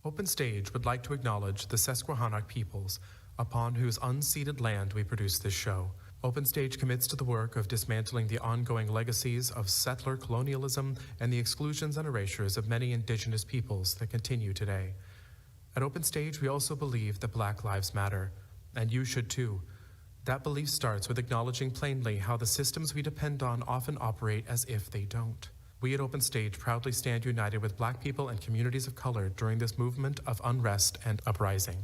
Open Stage would like to acknowledge the Susquehannock peoples, upon whose unceded land we produce this show. Open Stage commits to the work of dismantling the ongoing legacies of settler colonialism and the exclusions and erasures of many indigenous peoples that continue today. At Open Stage, we also believe that Black Lives Matter, and you should too. That belief starts with acknowledging plainly how the systems we depend on often operate as if they don't. We at Open Stage proudly stand united with Black people and communities of color during this movement of unrest and uprising.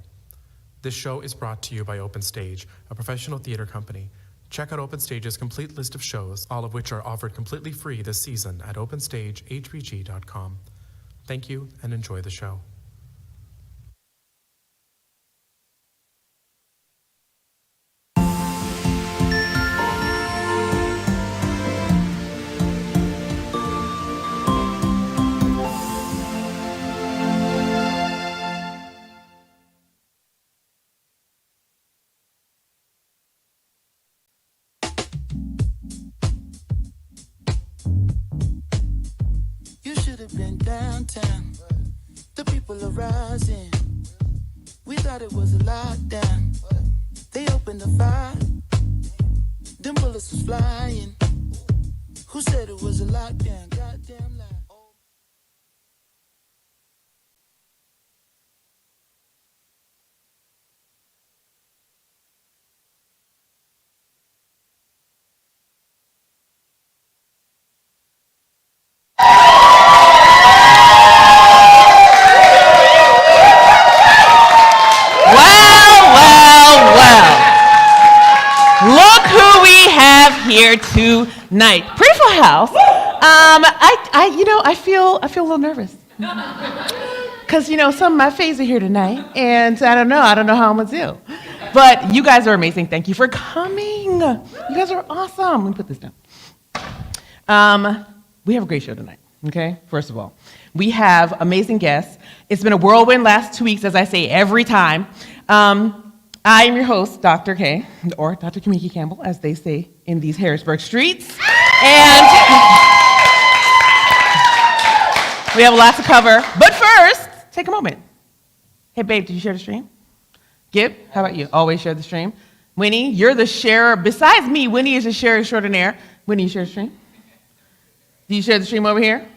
This show is brought to you by Open Stage, a professional theater company. Check out Open Stage's complete list of shows, all of which are offered completely free this season at openstagehbg.com. Thank you and enjoy the show. Been downtown, the people are rising. We thought it was a lockdown. They opened the fire, them bullets was flying. Who said it was a lockdown? Goddamn lie. Here tonight, pretty full house. I feel a little nervous because some of my faves are here tonight, and I don't know how I'm gonna do. But you guys are amazing. Thank you for coming. You guys are awesome. Let me put this down. We have a great show tonight. Okay, first of all, we have amazing guests. It's been a whirlwind last 2 weeks, as I say every time. I am your host, Dr. K, or Dr. Kimeka Campbell, as they say in these Harrisburg streets. And we have a lot to cover. But first, take a moment. Hey, babe, did you share the stream? Gib, how about you? Always share the stream. Winnie, you're the sharer. Besides me, Winnie is a sharer extraordinaire. Winnie, you share the stream? Do you share the stream over here?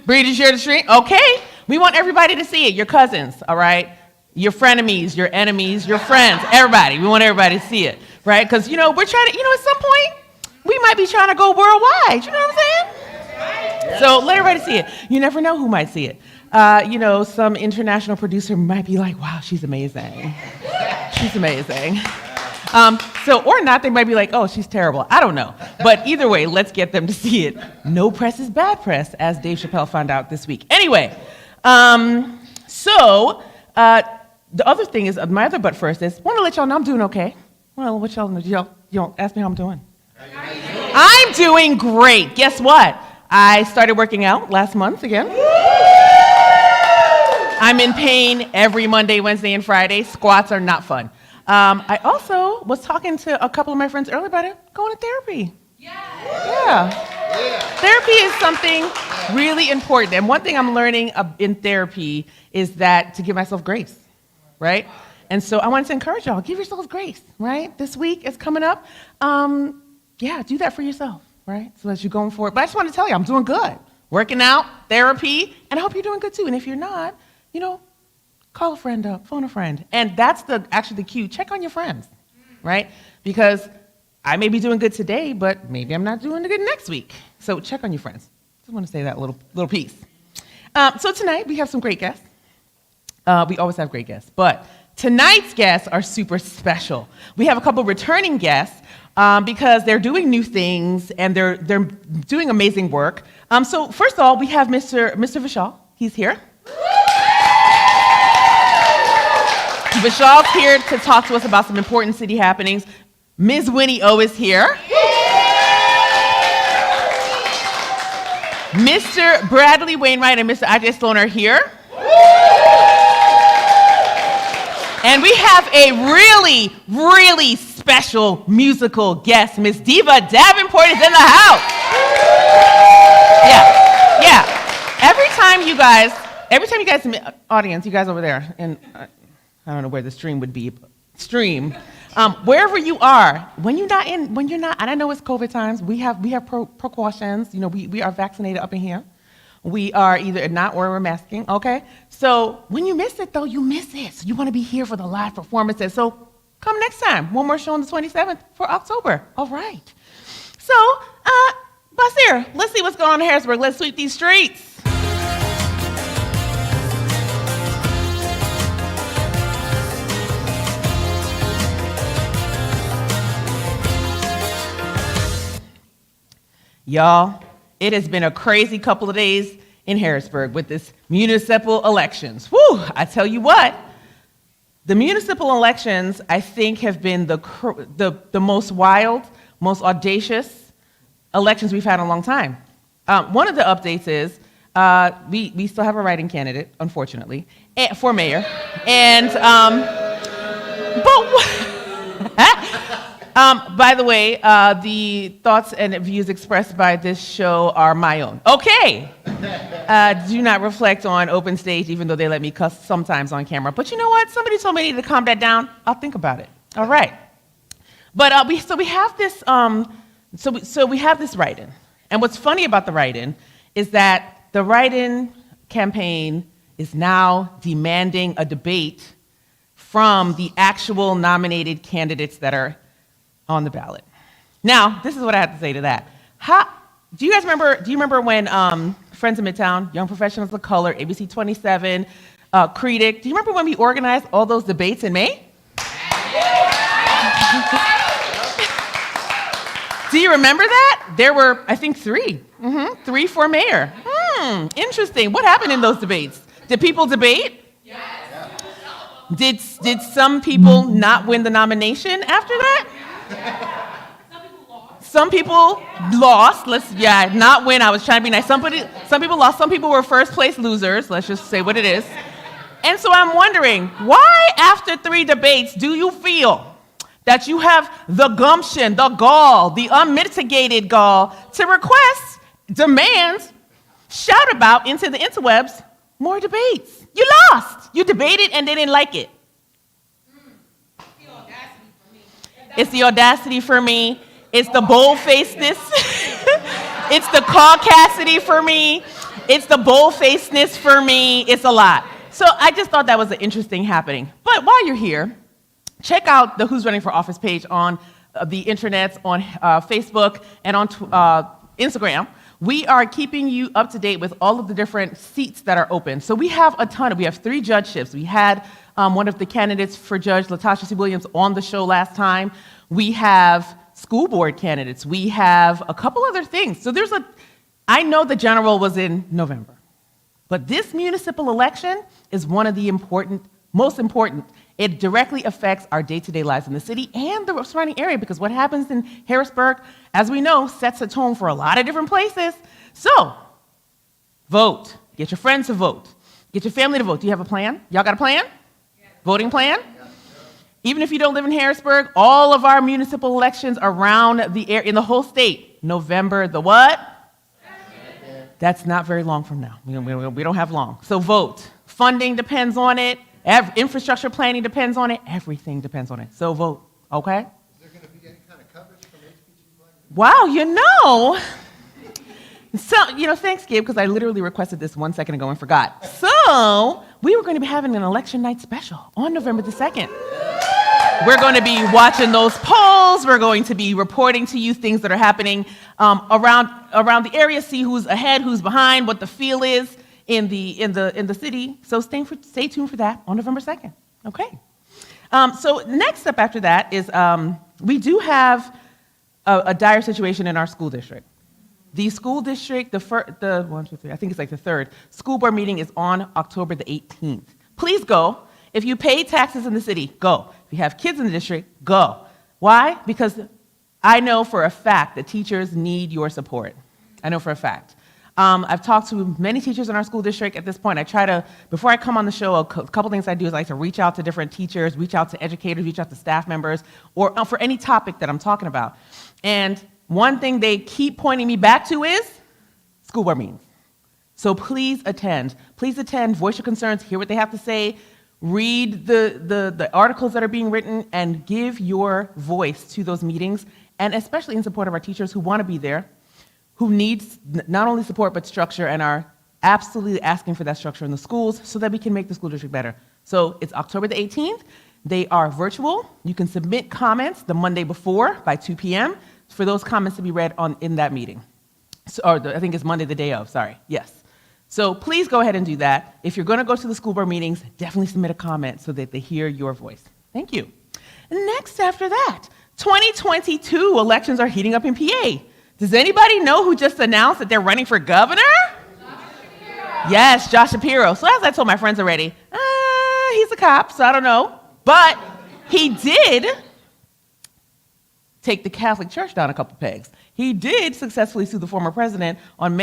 Bree, did you share the stream? Okay. We want everybody to see it. Your cousins, all right? Your frenemies, your enemies, your friends, everybody. We want everybody to see it, right? Because, we're trying to, at some point, we might be trying to go worldwide. You know what I'm saying? So let everybody see it. You never know who might see it. Some international producer might be like, wow, she's amazing. She's amazing. Or not, they might be like, oh, she's terrible. I don't know. But either way, let's get them to see it. No press is bad press, as Dave Chappelle found out this week. Anyway, the other thing is, my other but first is, want to let y'all know I'm doing okay. Want to let y'all know, y'all ask me how I'm doing. I'm doing great. Guess what? I started working out last month again. I'm in pain every Monday, Wednesday, and Friday. Squats are not fun. I also was talking to a couple of my friends earlier about it, going to therapy. Yeah. Therapy is something really important. And one thing I'm learning in therapy is that to give myself grace. Right? And so I wanted to encourage y'all, give yourselves grace, right? This week is coming up. Do that for yourself, right? So as you're going forward. But I just want to tell you, I'm doing good. Working out, therapy, and I hope you're doing good too. And if you're not, call a friend up, phone a friend. And that's actually the cue. Check on your friends, right? Because I may be doing good today, but maybe I'm not doing good next week. So check on your friends. Just want to say that little piece. So tonight we have some great guests. We always have great guests, but tonight's guests are super special. We have a couple returning guests because they're doing new things and they're doing amazing work. So first of all, we have Mr. Vishal. He's here. Vishal's here to talk to us about some important city happenings. Ms. Winnie O is here. Mr. Bradley Wainwright and Mr. I.J. Sloan are here. And we have a really, really special musical guest. Miss Diva Davenport is in the house. Yeah. Every time you guys every time you guys, audience, you guys over there, and I don't know where the stream would be, wherever you are, when you're not, and I know it's COVID times, we have precautions. You know, we are vaccinated up in here. We are either not or we're masking, okay? So when you miss it, though, you miss it. So you want to be here for the live performances. So come next time. One more show on the 27th for October. All right. So, Basir, let's see what's going on in Harrisburg. Let's sweep these streets. Y'all, it has been a crazy couple of days in Harrisburg with this municipal elections. Whew, I tell you what, the municipal elections, I think, have been the most wild, most audacious elections we've had in a long time. One of the updates is we still have a write-in candidate, unfortunately, for mayor. And, by the way, the thoughts and views expressed by this show are my own. Okay. Do not reflect on open stage, even though they let me cuss sometimes on camera. But you know what? Somebody told me to calm that down. I'll think about it. All right. But we have this we have this write-in. And what's funny about the write-in is that the write-in campaign is now demanding a debate from the actual nominated candidates that are on the ballot. Now, this is what I have to say to that. Do you remember when Friends of Midtown, Young Professionals of Color, ABC 27, CREDIC, do you remember when we organized all those debates in May? Do you remember that? There were, I think, three. Three for mayor. Interesting. What happened in those debates? Did people debate? Yes. Did some people not win the nomination after that? Some people lost. Not win. I was trying to be nice. Some people lost. Some people were first place losers. Let's just say what it is. And so I'm wondering, why after 3 debates do you feel that you have the gumption, the gall, the unmitigated gall to request, demand, shout about into the interwebs more debates? You lost. You debated and they didn't like it. It's the audacity for me. It's the bold-facedness. It's the caucasity for me. It's the bold-facedness for me. It's a lot. So I just thought that was an interesting happening. But while you're here, check out the Who's Running for Office page on the internet, on Facebook, and on Instagram. We are keeping you up to date with all of the different seats that are open. So we have a ton. We have 3 judgeships. We had one of the candidates for Judge, Latasha C. Williams, on the show last time. We have school board candidates. We have a couple other things. So I know the general was in November, but this municipal election is one of the most important. It directly affects our day-to-day lives in the city and the surrounding area, because what happens in Harrisburg, as we know, sets a tone for a lot of different places. So, vote. Get your friends to vote. Get your family to vote. Do you have a plan? Y'all got a plan? Yes. Voting plan? Yes. Even if you don't live in Harrisburg, all of our municipal elections around the area, in the whole state, November the what? That's not very long from now. We don't have long. So vote. Funding depends on it. Infrastructure planning depends on it. Everything depends on it. So vote, okay? Is there going to be any kind of coverage from HBG Black? Wow, So, thanks, Gabe, because I literally requested this 1 second ago and forgot. So, we were going to be having an election night special on November the 2nd. We're going to be watching those polls. We're going to be reporting to you things that are happening around the area, see who's ahead, who's behind, what the feel is in the city. So stay tuned for that on November 2nd. Okay. So next up after that is we do have a dire situation in our school district. The school district, the 1, 2, 3, I think it's like the 3rd school board meeting is on October the 18th. Please go. If you pay taxes in the city, go. If you have kids in the district, go. Why? Because I know for a fact that teachers need your support. I know for a fact. I've talked to many teachers in our school district at this point. I try to, before I come on the show, a couple things I do is I like to reach out to different teachers, reach out to educators, reach out to staff members, or for any topic that I'm talking about. And one thing they keep pointing me back to is school board meetings. So please attend. Please attend, voice your concerns, hear what they have to say, read the articles that are being written, and give your voice to those meetings, and especially in support of our teachers who want to be there, who need not only support but structure, and are absolutely asking for that structure in the schools so that we can make the school district better. So it's October the 18th. They are virtual. You can submit comments the Monday before by 2 p.m. for those comments to be read in that meeting. So, I think it's Monday the day of, sorry, yes. So please go ahead and do that. If you're going to go to the school board meetings, definitely submit a comment so that they hear your voice. Thank you. Next after that, 2022 elections are heating up in PA. Does anybody know who just announced that they're running for governor? Yes, Josh Shapiro. So as I told my friends already, he's a cop, so I don't know. But he did take the Catholic Church down a couple pegs. He did successfully sue the former president on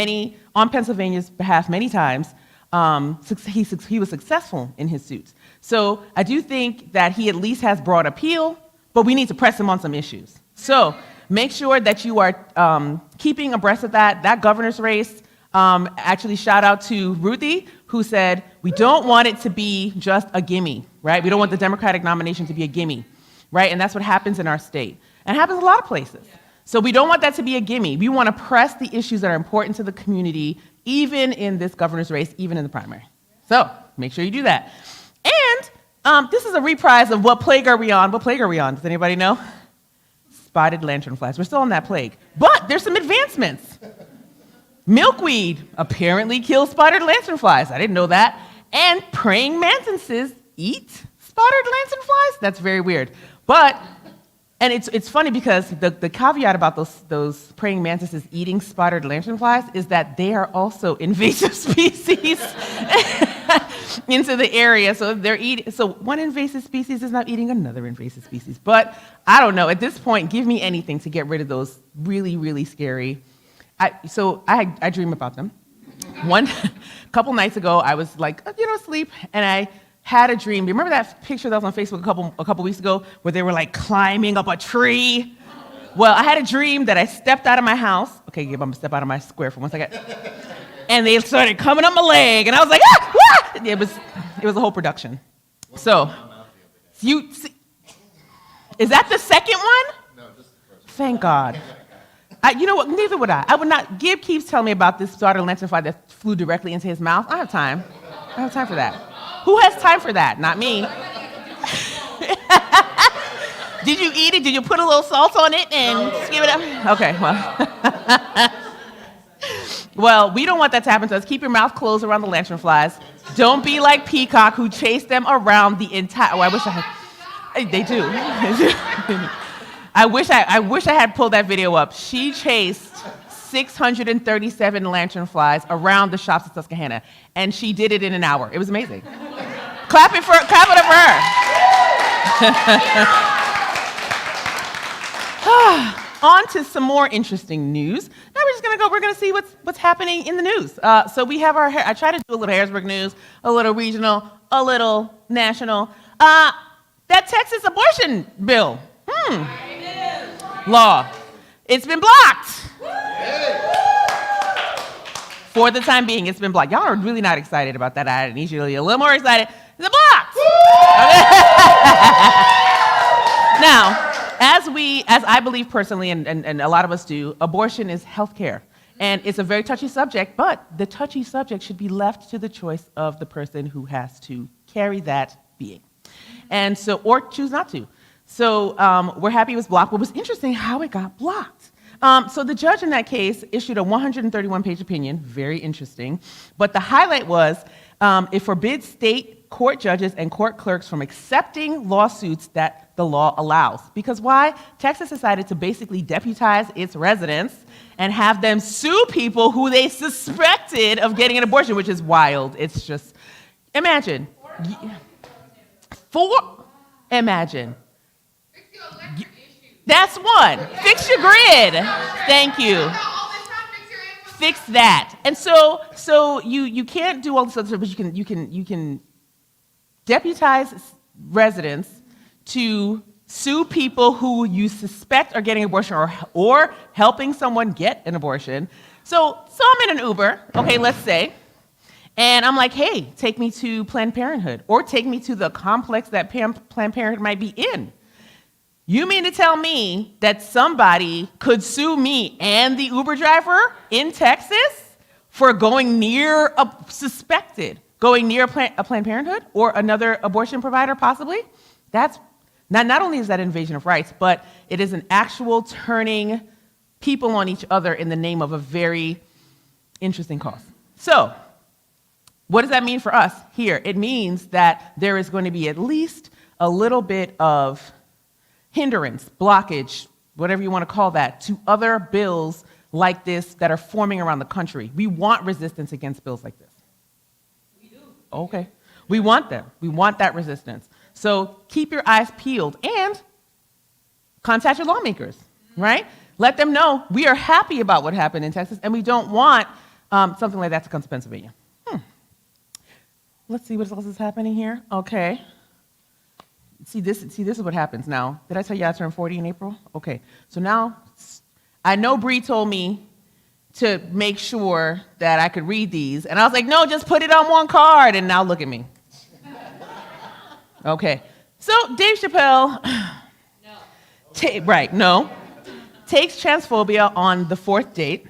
Pennsylvania's behalf many times. He was successful in his suits. So I do think that he at least has broad appeal, but we need to press him on some issues. So make sure that you are keeping abreast of that governor's race. Actually, shout out to Ruthie, who said, we don't want it to be just a gimme, right? We don't want the Democratic nomination to be a gimme, right? And that's what happens in our state. And it happens a lot of places. So we don't want that to be a gimme. We want to press the issues that are important to the community, even in this governor's race, even in the primary. So make sure you do that. And this is a reprise of What Plague Are We On? What plague are we on? Does anybody know? Spotted lanternflies. We're still on that plague. But there's some advancements. Milkweed apparently kills spotted lanternflies. I didn't know that. And praying mantises eat spotted lanternflies? That's very weird. And it's funny because the caveat about those praying mantises eating spotted lanternflies is that they are also invasive species into the area. So one invasive species is not eating another invasive species. But I don't know. At this point, give me anything to get rid of those really, really scary. I dream about them. Couple nights ago, I was asleep, and I had a dream. Do you remember that picture that was on Facebook a couple weeks ago where they were climbing up a tree? Well, I had a dream that I stepped out of my house. Okay, Gabe, I'm gonna step out of my square for 1 second. And they started coming up my leg, and I was like, ah! Ah! It was a whole production. So, is that the second one? No, just the first one. Thank God. You know what? Neither would I. I would not. Gib keeps telling me about this spotted lanternfly that flew directly into his mouth. I don't have time. I don't have time for that. Who has time for that? Not me. Did you eat it? Did you put a little salt on it and skim it up? Okay, well. Well, we don't want that to happen to us. Keep your mouth closed around the lanternflies. Don't be like Peacock, who chased them around the entire. Oh, I wish I had. They do. I wish I had pulled that video up. She chased 637 lanternflies around the shops at Susquehanna, and she did it in an hour. It was amazing. Clap it up for her. On to some more interesting news. Now we're gonna see what's happening in the news. So we have I try to do a little Harrisburg news, a little regional, a little national. That Texas abortion bill. Law. It's been blocked. For the time being, it's been blocked. Y'all are really not excited about that. I need you to be a little more excited. It's blocked. Now, as I believe personally, and a lot of us do, abortion is healthcare. And it's a very touchy subject, but the touchy subject should be left to the choice of the person who has to carry that being. And so, or choose not to. So we're happy it was blocked, but it was interesting how it got blocked. So the judge in that case issued a 131-page opinion, very interesting. But the highlight was it forbids state court judges and court clerks from accepting lawsuits that the law allows. Because why? Texas decided to basically deputize its residents and have them sue people who they suspected of getting an abortion, which is wild. It's just, imagine. Imagine. That's one. Fix your grid. Thank you. Fix that. And so you can't do all this other stuff, but you can deputize residents to sue people who you suspect are getting abortion or helping someone get an abortion. So I'm in an Uber, okay, let's say, And I'm like, hey, take me to Planned Parenthood, or take me to the complex that Planned Parenthood might be in. You mean to tell me that somebody could sue me and the Uber driver in Texas for going near a Planned Parenthood or another abortion provider, possibly? That's not only is that an invasion of rights, but it is an actual turning people on each other in the name of a very interesting cause. So, what does that mean for us here? It means that there is going to be at least a little bit of hindrance, blockage, whatever you want to call that, to other bills like this that are forming around the country. We want resistance against bills like this. We do. Okay. We want them. We want that resistance. So keep your eyes peeled and contact your lawmakers, right? Let them know we are happy about what happened in Texas and we don't want something like that to come to Pennsylvania. Let's see what else is happening here. Okay. See, this is what happens now. Did I tell you I turned 40 in April? Okay. So now, I know Bree told me to make sure that I could read these. And I was like, no, just put it on one card. And now look at me. Okay. So Dave Chappelle, takes transphobia on the fourth date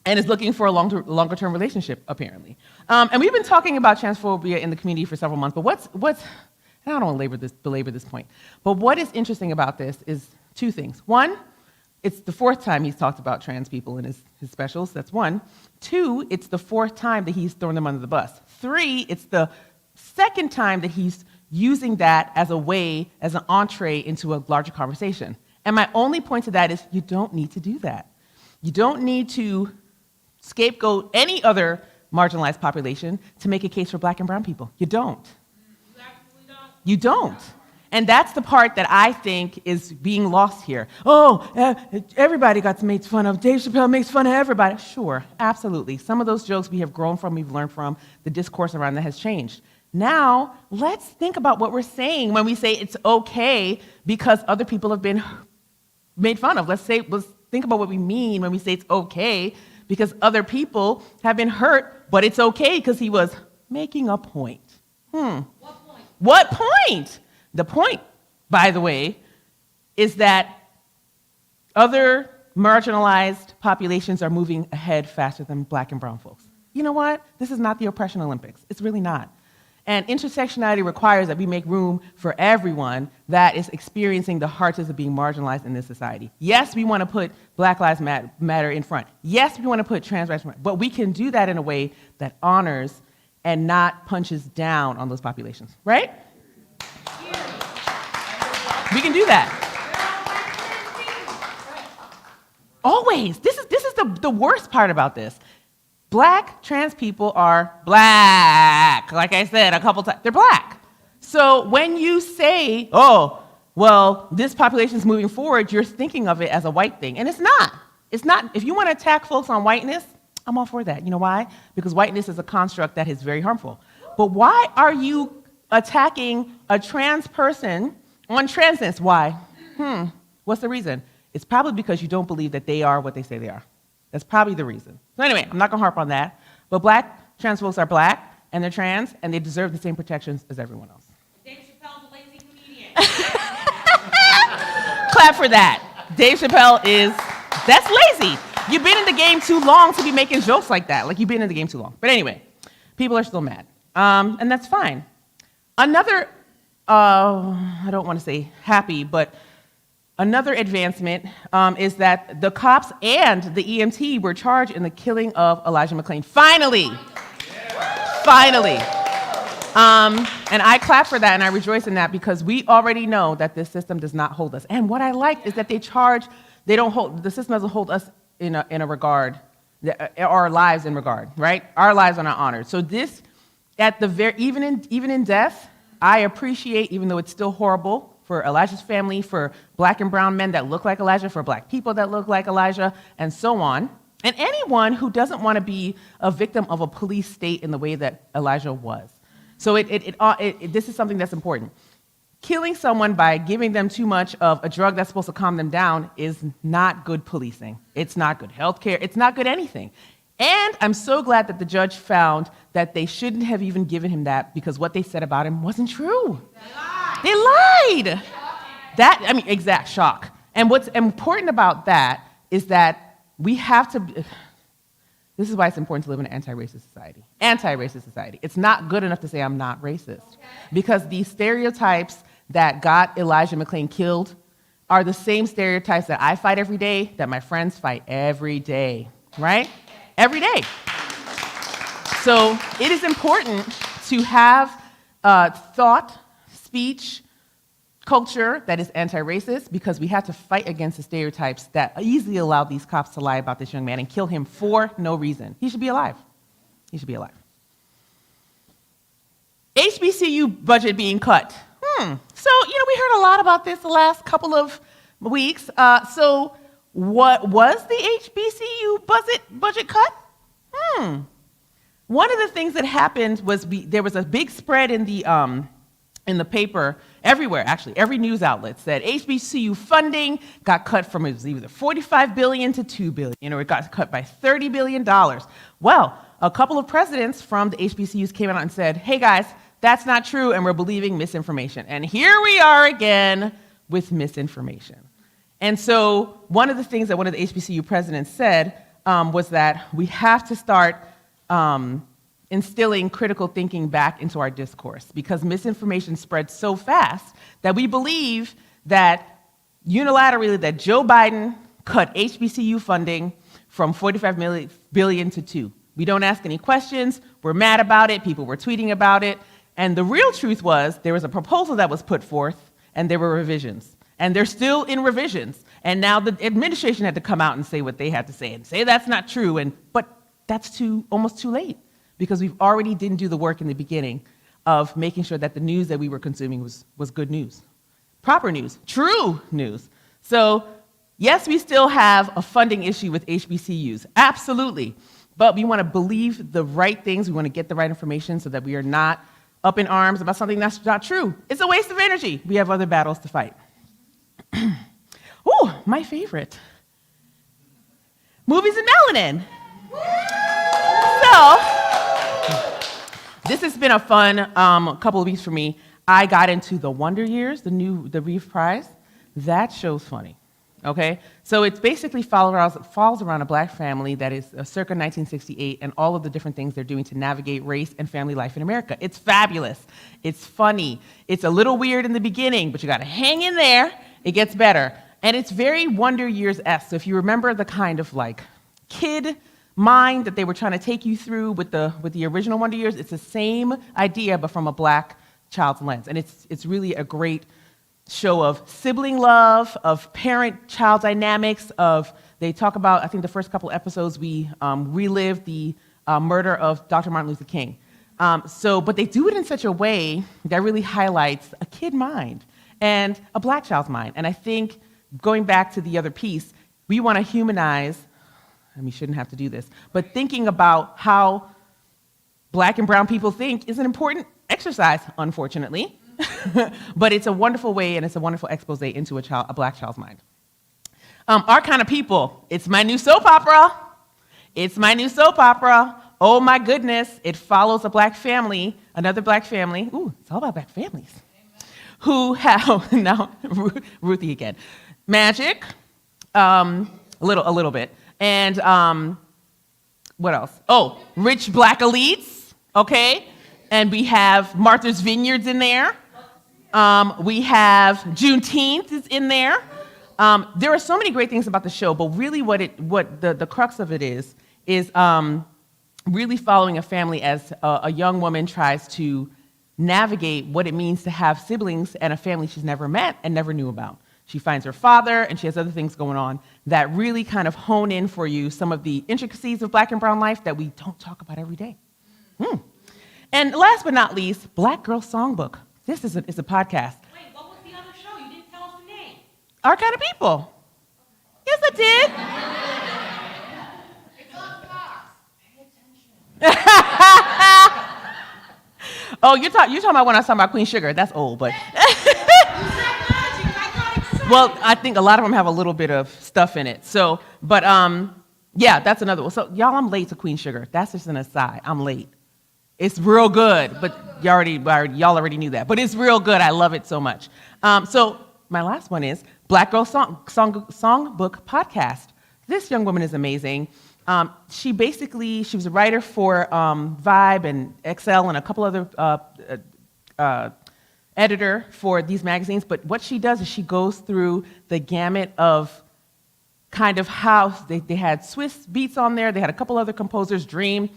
and is looking for a longer-term relationship, apparently. And we've been talking about transphobia in the community for several months, but what's and I don't want to belabor this point, but what is interesting about this is two things. One, it's the fourth time he's talked about trans people in his specials, that's one. Two, it's the fourth time that he's thrown them under the bus. Three, it's the second time that he's using that as an entree into a larger conversation. And my only point to that is you don't need to do that. You don't need to scapegoat any other marginalized population to make a case for black and brown people. You don't. You don't. And that's the part that I think is being lost here. Everybody got made fun of. Dave Chappelle makes fun of everybody. Sure, absolutely. Some of those jokes we have grown from, we've learned from, the discourse around that has changed. Now, let's think about what we're saying when we say it's okay because other people have been made fun of. Let's think about what we mean when we say it's okay because other people have been hurt, but it's okay because he was making a point. What point? The point, by the way, is that other marginalized populations are moving ahead faster than black and brown folks. You know what? This is not the oppression Olympics. It's really not. And intersectionality requires that we make room for everyone that is experiencing the hardships of being marginalized in this society. Yes, we want to put Black Lives Matter in front. Yes, we want to put trans rights in front. But we can do that in a way that honors and not punches down on those populations, right? We can do that. Always. This is the worst part about this. Black trans people are black. Like I said a couple times, they're black. So when you say, this population's moving forward, you're thinking of it as a white thing. And it's not. It's not. If you want to attack folks on whiteness, I'm all for that. You know why? Because whiteness is a construct that is very harmful. But why are you attacking a trans person on transness? Why? What's the reason? It's probably because you don't believe that they are what they say they are. That's probably the reason. So anyway, I'm not going to harp on that. But black trans folks are black, and they're trans, and they deserve the same protections as everyone else. Dave Chappelle's a lazy comedian. Clap for that. Dave Chappelle that's lazy. You've been in the game too long to be making jokes like that. Like, you've been in the game too long. But anyway, people are still mad. And that's fine. Another, I don't want to say happy, but another advancement is that the cops and the EMT were charged in the killing of Elijah McClain. Finally! Finally. And I clap for that and I rejoice in that because we already know that this system does not hold us. And what I like is that the system doesn't hold us in a regard, our lives in regard, right? Our lives are not honored. So this, even in death, I appreciate, even though it's still horrible, for Elijah's family, for black and brown men that look like Elijah, for black people that look like Elijah, and so on. And anyone who doesn't want to be a victim of a police state in the way that Elijah was. So this is something that's important. Killing someone by giving them too much of a drug that's supposed to calm them down is not good policing. It's not good healthcare. It's not good anything. And I'm so glad that the judge found that they shouldn't have even given him that because what they said about him wasn't true. They lied. Exact shock. And what's important about that is that we have to, this is why it's important to live in an anti-racist society. Anti-racist society. It's not good enough to say I'm not racist. Because these stereotypes that got Elijah McClain killed are the same stereotypes that I fight every day, that my friends fight every day, right? Every day. So it is important to have thought, speech, culture that is anti-racist because we have to fight against the stereotypes that easily allow these cops to lie about this young man and kill him for no reason. He should be alive. He should be alive. HBCU budget being cut. So, we heard a lot about this the last couple of weeks. So what was the HBCU budget cut? One of the things that happened was there was a big spread in the paper everywhere, actually. Every news outlet said HBCU funding got cut from it was either $45 billion to $2 billion, or it got cut by $30 billion. Well, a couple of presidents from the HBCUs came out and said, hey guys, that's not true, and we're believing misinformation. And here we are again with misinformation. And so one of the things that one of the HBCU presidents said was that we have to start instilling critical thinking back into our discourse because misinformation spreads so fast that we believe that unilaterally that Joe Biden cut HBCU funding from $45 billion to $2 billion. We don't ask any questions. We're mad about it. People were tweeting about it. And the real truth was there was a proposal that was put forth and there were revisions. And they're still in revisions. And now the administration had to come out and say what they had to say and say that's not true. But that's almost too late because we've already didn't do the work in the beginning of making sure that the news that we were consuming was good news, proper news, true news. So yes, we still have a funding issue with HBCUs, absolutely. But we want to believe the right things. We want to get the right information so that we are not up in arms about something that's not true. It's a waste of energy. We have other battles to fight. Ooh, my favorite. Movies and melanin. So, this has been a fun couple of weeks for me. I got into The Wonder Years, the Reeve Prize. That show's funny, okay? So it basically falls around a black family that is circa 1968 and all of the different things they're doing to navigate race and family life in America. It's fabulous. It's funny. It's a little weird in the beginning, but you gotta hang in there. It gets better. And it's very Wonder Years-esque. So if you remember the kind of like kid mind that they were trying to take you through with the original Wonder Years, it's the same idea, but from a black child's lens. And it's really a great show of sibling love, of parent-child dynamics, they talk about, I think the first couple episodes, we relive the murder of Dr. Martin Luther King. But they do it in such a way that really highlights a kid mind and a black child's mind. And I think, going back to the other piece, we want to humanize, and we shouldn't have to do this, but thinking about how black and brown people think is an important exercise, unfortunately. But it's a wonderful way, and it's a wonderful expose into a black child's mind. Our Kind of People, it's my new soap opera. It's my new soap opera. Oh my goodness, it follows a black family, another black family. Ooh, it's all about black families. Amen. Who have, now, Ruthie again. Magic, a little bit. And what else? Oh, rich black elites, okay? And we have Martha's Vineyards in there. We have Juneteenth is in there. There are so many great things about the show, but really what the crux of it is really following a family as a young woman tries to navigate what it means to have siblings and a family she's never met and never knew about. She finds her father, and she has other things going on that really kind of hone in for you some of the intricacies of black and brown life that we don't talk about every day. And last but not least, Black Girl Songbook. This is a podcast. Wait, what was the other show? You didn't tell us the name. Our Kind of People. Yes, I did. It's on Fox. Pay attention. Oh, you're talking about when I was talking about Queen Sugar. That's old, but. Well, I think a lot of them have a little bit of stuff in it. So, but Yeah, that's another one. So y'all, I'm late to Queen Sugar. That's just an aside. I'm late. It's real good, but y'all already knew that. But it's real good. I love it so much. So my last one is Black Girl Songbook Podcast. This young woman is amazing. She was a writer for Vibe and XL and a couple other editor for these magazines. But what she does is she goes through the gamut of kind of how they had Swiss beats on there. They had a couple other composers, Dream,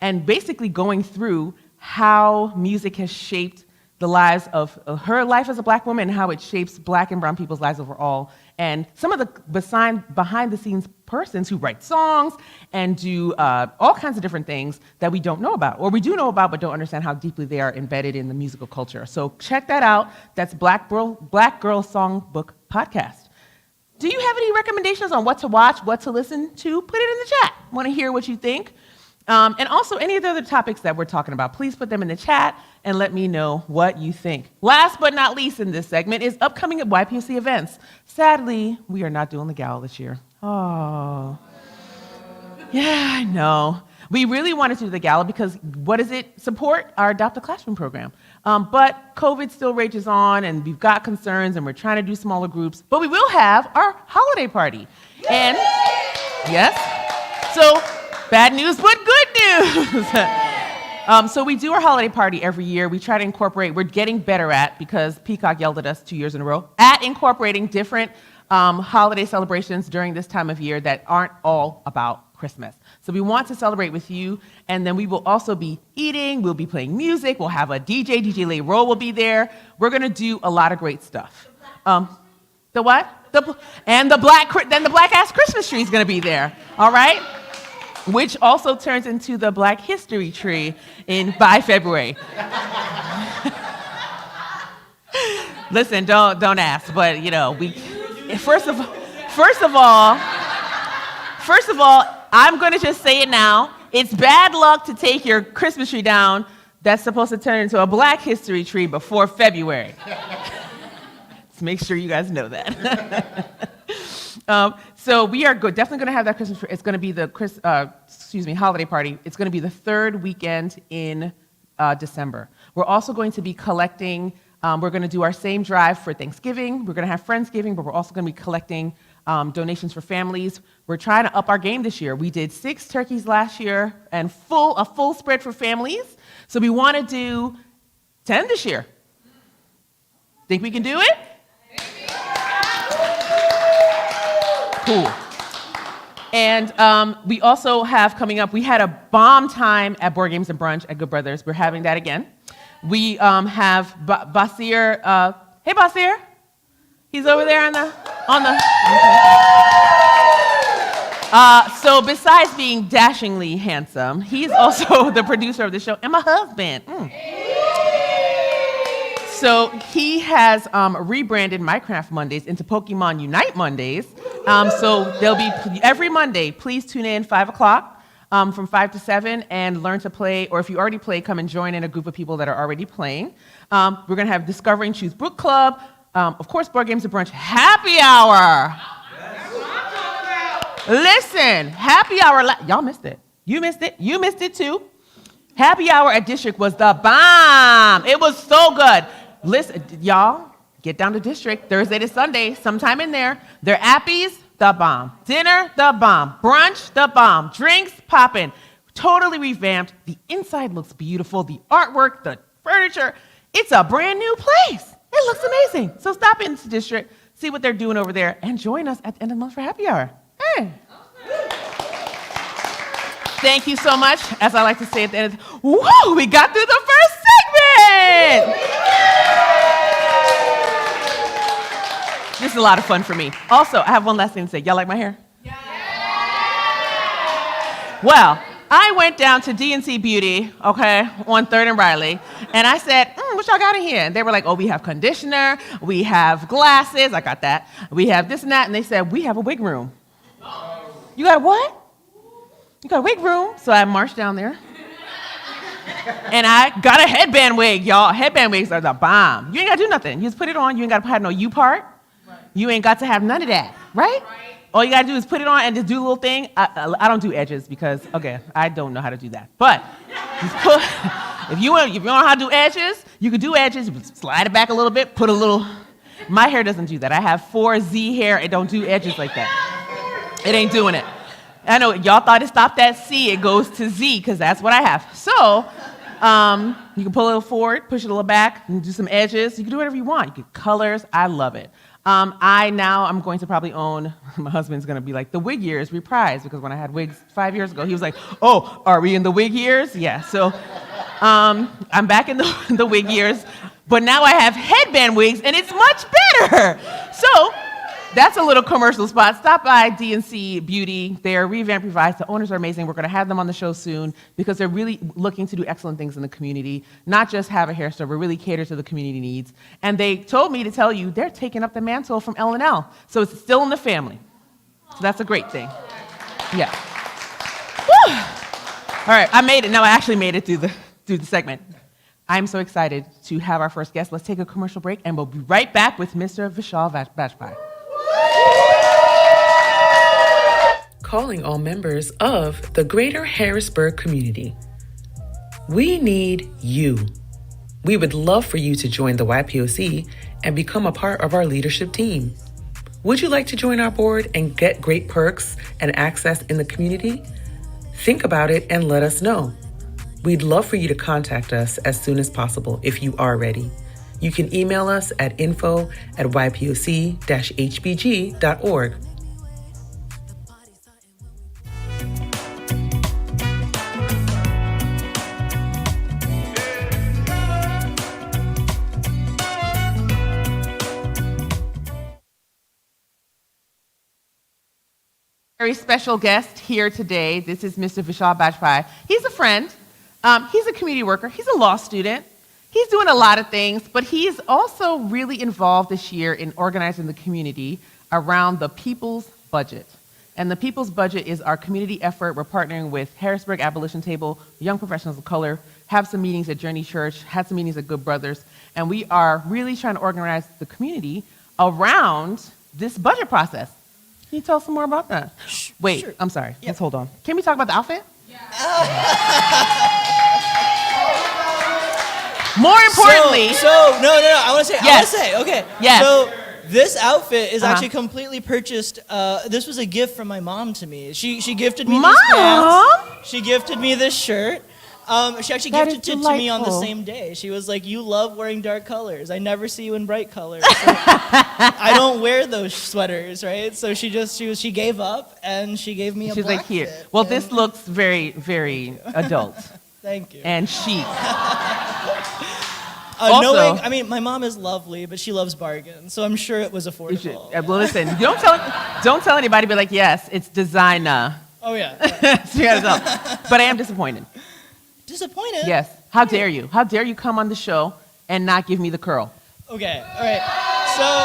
and basically going through how music has shaped the lives of her life as a Black woman and how it shapes Black and brown people's lives overall. And some of the behind-the-scenes persons who write songs and do all kinds of different things that we don't know about, or we do know about but don't understand how deeply they are embedded in the musical culture. So check that out. That's Black Girl Songbook Podcast. Do you have any recommendations on what to watch, what to listen to? Put it in the chat. I want to hear what you think. And also, any of the other topics that we're talking about, please put them in the chat and let me know what you think. Last but not least in this segment is upcoming YPC events. Sadly, we are not doing the gala this year. Oh. Yeah, I know. We really wanted to do the gala because what does it support? Our Adopt a Classroom program. But COVID still rages on, and we've got concerns, and we're trying to do smaller groups. But we will have our holiday party. And, yes, so bad news, but good news. So we do our holiday party every year. We try to incorporate, we're getting better at, because Peacock yelled at us 2 years in a row, at incorporating different holiday celebrations during this time of year that aren't all about Christmas. So we want to celebrate with you, and then we will also be eating, we'll be playing music, we'll have a DJ Lay Roll will be there. We're gonna do a lot of great stuff. The what? Then the black ass Christmas tree is gonna be there, all right? Which also turns into the Black History tree by February. Listen, don't ask, but you know, first of all, I'm going to just say it now. It's bad luck to take your Christmas tree down that's supposed to turn into a Black History tree before February. Let's make sure you guys know that. So we are definitely going to have that Christmas tree. It's going to be the holiday party. It's going to be the third weekend in December. We're also going to be collecting. We're going to do our same drive for Thanksgiving. We're going to have Friendsgiving, but we're also going to be collecting donations for families. We're trying to up our game this year. We did 6 turkeys last year and a full spread for families. So we want to do 10 this year. Think we can do it? Cool. And we also have coming up, we had a bomb time at Board Games and Brunch at Good Brothers. We're having that again. We have Basir. Hey, Basir. He's over there on the. Okay. So besides being dashingly handsome, he's also the producer of the show and my husband. So he has rebranded Minecraft Mondays into Pokemon Unite Mondays. So they'll be every Monday. Please tune in 5 o'clock from 5 to 7 and learn to play. Or if you already play, come and join in a group of people that are already playing. We're going to have Discover and Choose Book Club. Of course, Board Games and Brunch Happy Hour. That's what I'm talking about. Listen, Happy Hour. Y'all missed it. You missed it. You missed it too. Happy Hour at District was the bomb. It was so good. Listen, y'all, get down to District Thursday to Sunday, sometime in there. Their appies, the bomb. Dinner, the bomb. Brunch, the bomb. Drinks, poppin'. Totally revamped. The inside looks beautiful. The artwork, the furniture. It's a brand new place. It looks amazing. So stop into District, see what they're doing over there, and join us at the end of the month for Happy Hour. Hey. Thank you so much. As I like to say at the end, woo, we got through the first segment. This is a lot of fun for me. Also, I have one last thing to say. Y'all like my hair? Yeah. Well, I went down to DNC Beauty, okay, on 3rd and Riley, and I said, what y'all got in here? And they were like, oh, we have conditioner, we have glasses, I got that, we have this and that, and they said, we have a wig room. You got a what? You got a wig room? So I marched down there, and I got a headband wig, y'all. Headband wigs are the bomb. You ain't got to do nothing. You just put it on, you ain't got to have no U part. Right. You ain't got to have none of that, right? All you gotta do is put it on and just do a little thing. I don't do edges because, okay, I don't know how to do that. But just put, if you don't know how to do edges, you can do edges, slide it back a little bit, put a little, my hair doesn't do that. I have 4Z hair, it don't do edges like that. It ain't doing it. I know, y'all thought it stopped at C, it goes to Z, because that's what I have. So, you can pull a little forward, push it a little back, and do some edges. You can do whatever you want. You can colors, I love it. I'm going to probably own, my husband's gonna be like, the wig years reprised, because when I had wigs 5 years ago, he was like, oh, are we in the wig years? Yeah, so I'm back in the wig years, but now I have headband wigs, and it's much better. So that's a little commercial spot. Stop by D&C Beauty. They are revamped, revised. The owners are amazing. We're gonna have them on the show soon because they're really looking to do excellent things in the community, not just have a hair store, but really cater to the community needs. And they told me to tell you they're taking up the mantle from L&L. So it's still in the family. So that's a great thing. Yeah. Whew. All right, I made it. No, I actually made it through the segment. I'm so excited to have our first guest. Let's take a commercial break, and we'll be right back with Mr. Vishal Bajpai. Calling all members of the greater Harrisburg community. We need you. We would love for you to join the YPOC and become a part of our leadership team. Would you like to join our board and get great perks and access in the community? Think about it and let us know. We'd love for you to contact us as soon as possible if you are ready. You can email us at info@ypoc-hbg.org. Very special guest here today. This is Mr. Vishal Bajpai. He's a friend. He's a community worker. He's a law student. He's doing a lot of things, but he's also really involved this year in organizing the community around the People's Budget. And the People's Budget is our community effort. We're partnering with Harrisburg Abolition Table, Young Professionals of Color, have some meetings at Journey Church, had some meetings at Good Brothers, and we are really trying to organize the community around this budget process. Can you tell us some more about that? Wait, sure. I'm sorry. Yep. Let's hold on. Can we talk about the outfit? Yeah. More importantly. No. I want to say. Yes. Okay. Yes. So this outfit is actually completely purchased. This was a gift from my mom to me. She gifted me these pants. She gifted me this shirt. She actually gifted it to me on the same day. She was like, "You love wearing dark colors. I never see you in bright colors. So I don't wear those sweaters, right?" So she gave up and she gave me a black like, "Here." fit. Well, this looks very, very adult. Thank you. And chic. Knowing, I mean, my mom is lovely, but she loves bargains, so I'm sure it was affordable. Well, listen, don't tell anybody. Be like, "Yes, it's designer." Oh yeah. But I am disappointed. Disappointed? Yes. How dare you? How dare you come on the show and not give me the curl? Okay, all right. So,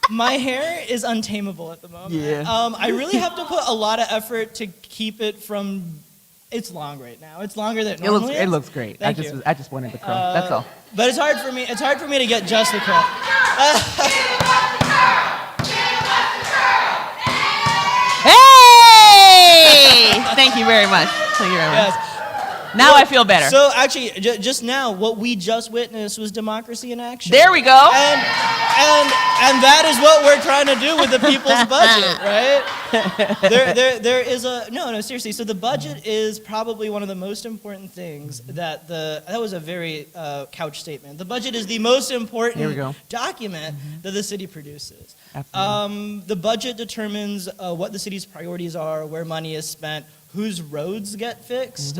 my hair is untamable at the moment. Yeah. I really have to put a lot of effort to keep it from. It's long right now. It's longer than it normally is. It looks great. I just wanted the curl. That's all. But it's hard for me. It's hard for me to get just the curl. Thank you very much. Thank you very much. Yes. Now I feel better. So actually, just now, what we just witnessed was democracy in action. There we go. And that is what we're trying to do with the people's budget, right? There is no, seriously. So the budget is probably one of the most important things that was a very couch statement. The budget is the most important document that the city produces. The budget determines what the city's priorities are, where money is spent, whose roads get fixed,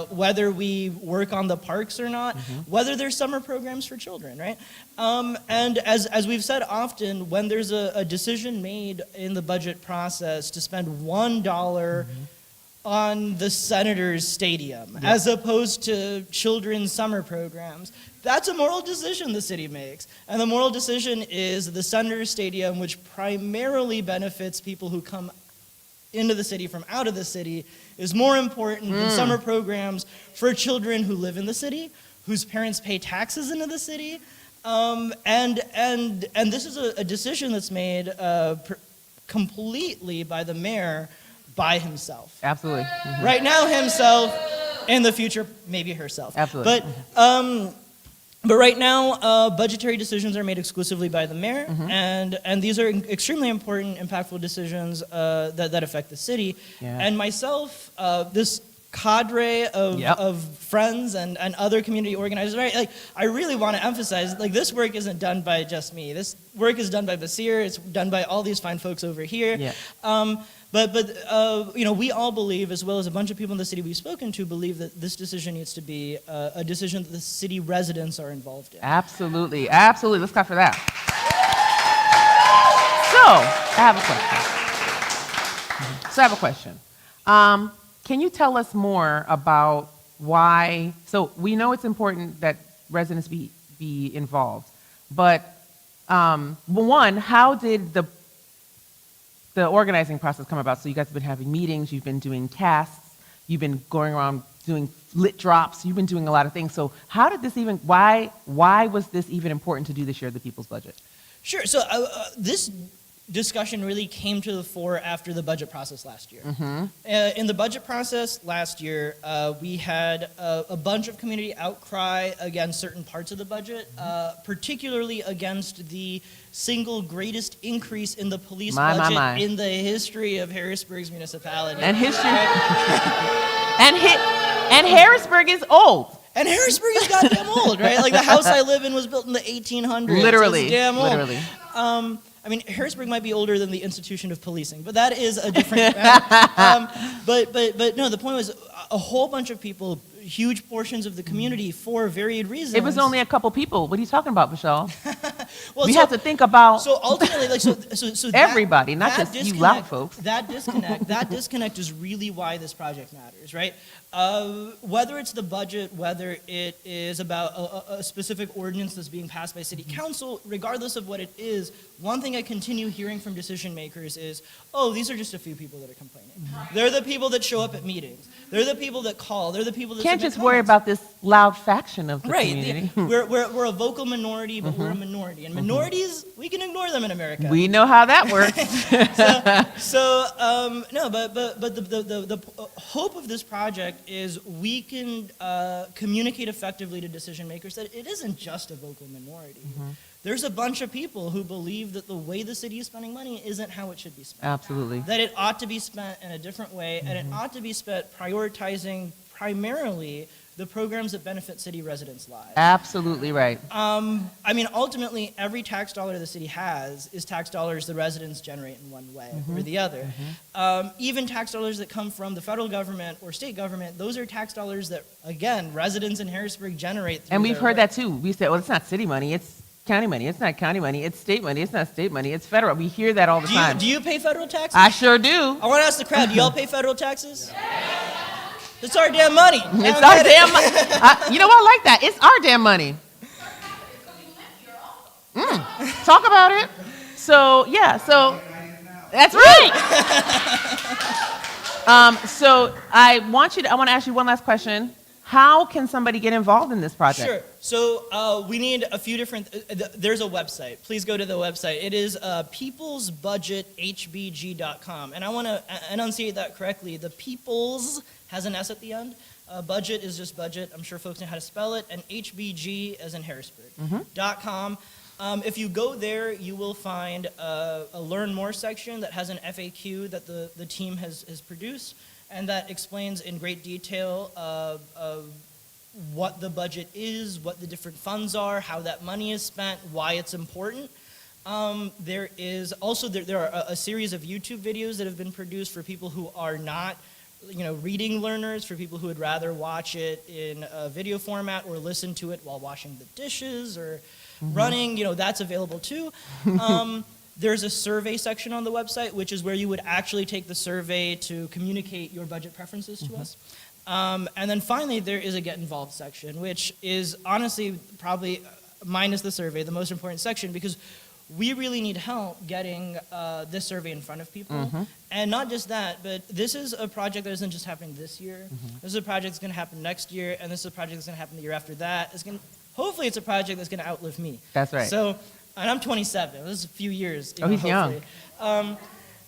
whether we work on the parks or not, whether there's summer programs for children, right? And as we've said often, when there's a decision made in the budget process to spend $1 on the Senators Stadium as opposed to children's summer programs, that's a moral decision the city makes. And the moral decision is the Senators Stadium, which primarily benefits people who come into the city from out of the city, is more important than summer programs for children who live in the city, whose parents pay taxes into the city, And this is a decision that's made completely by the mayor by himself. Absolutely. Right now, himself. In the future, maybe herself. Absolutely. But right now, budgetary decisions are made exclusively by the mayor, and these are extremely important, impactful decisions that affect the city. Yeah. And myself, this cadre of friends and other community organizers, right? Like, I really want to emphasize, like, this work isn't done by just me. This work is done by Basir. It's done by all these fine folks over here. Yeah. But you know, we all believe, as well as a bunch of people in the city we've spoken to, believe that this decision needs to be a decision that the city residents are involved in. Absolutely. Absolutely. Let's clap for that. So, I have a question. Can you tell us more about why? So we know it's important that residents be involved, but one, how did the organizing process come about? So you guys have been having meetings, you've been doing casts, you've been going around doing lit drops, you've been doing a lot of things. So how did this even, why was this even important to do this year, the People's Budget? Sure, so this discussion really came to the fore after the budget process last year. In the budget process last year, we had a bunch of community outcry against certain parts of the budget, particularly against the single greatest increase in the police budget in the history of Harrisburg's municipality. And history, and Harrisburg is old. And Harrisburg is goddamn old, right? Like, the house I live in was built in the 1800s. Literally, it's damn old. literally. I mean, Harrisburg might be older than the institution of policing, but that is a different matter. But no, the point was a whole bunch of people, huge portions of the community, for varied reasons. It was only a couple people. What are you talking about, Vishal? Well, we have to think about so ultimately, like, so everybody, not just you loud folks. That disconnect is really why this project matters, right? Whether it's the budget, whether it is about a specific ordinance that's being passed by city council, regardless of what it is, one thing I continue hearing from decision makers is, oh, these are just a few people that are complaining. They're the people that show up at meetings. They're the people that call. They're the people that Can't submit just worry comments. about this loud faction of the Right. community. We're a vocal minority, but we're a minority. And minorities, we can ignore them in America. We know how that works. No, but the hope of this project is we can communicate effectively to decision makers that it isn't just a vocal minority. There's a bunch of people who believe that the way the city is spending money isn't how it should be spent. Absolutely. That it ought to be spent in a different way, and it ought to be spent prioritizing primarily the programs that benefit city residents' lives. Absolutely right. I mean, ultimately, every tax dollar the city has is tax dollars the residents generate in one way or the other. Even tax dollars that come from the federal government or state government, those are tax dollars that, again, residents in Harrisburg generate. And we've heard that too. We say, well, it's not city money, it's county money. It's not county money, it's state money. It's not state money, it's federal. We hear that all the time. Do you pay federal taxes? I sure do. I want to ask the crowd, do y'all pay federal taxes? It's our damn money. It's our damn money. You know what? I like that. It's our damn money. Talk about it. So, yeah, so that's right. So I want to ask you one last question. How can somebody get involved in this project? Sure. So we need a few different, there's a website. Please go to the website. It is peoplesbudgethbg.com. And I want to enunciate that correctly. The peoples has an S at the end. Budget is just budget. I'm sure folks know how to spell it. And HBG as in Harrisburg. .com. If you go there, you will find a Learn More section that has an FAQ that the team has produced, and that explains in great detail of what the budget is, what the different funds are, how that money is spent, why it's important. There is also there are a series of YouTube videos that have been produced for people who are not, reading learners, for people who would rather watch it in a video format or listen to it while washing the dishes or running. That's available too. There's a survey section on the website, which is where you would actually take the survey to communicate your budget preferences to us. And then finally, there is a Get Involved section, which is honestly probably, minus the survey, the most important section, because we really need help getting this survey in front of people. And not just that, but this is a project that isn't just happening this year. This is a project that's going to happen next year, and this is a project that's going to happen the year after that. It's going to hopefully it's a project that's going to outlive me. That's right. So, and I'm 27. This is a few years. Oh, he's young. young.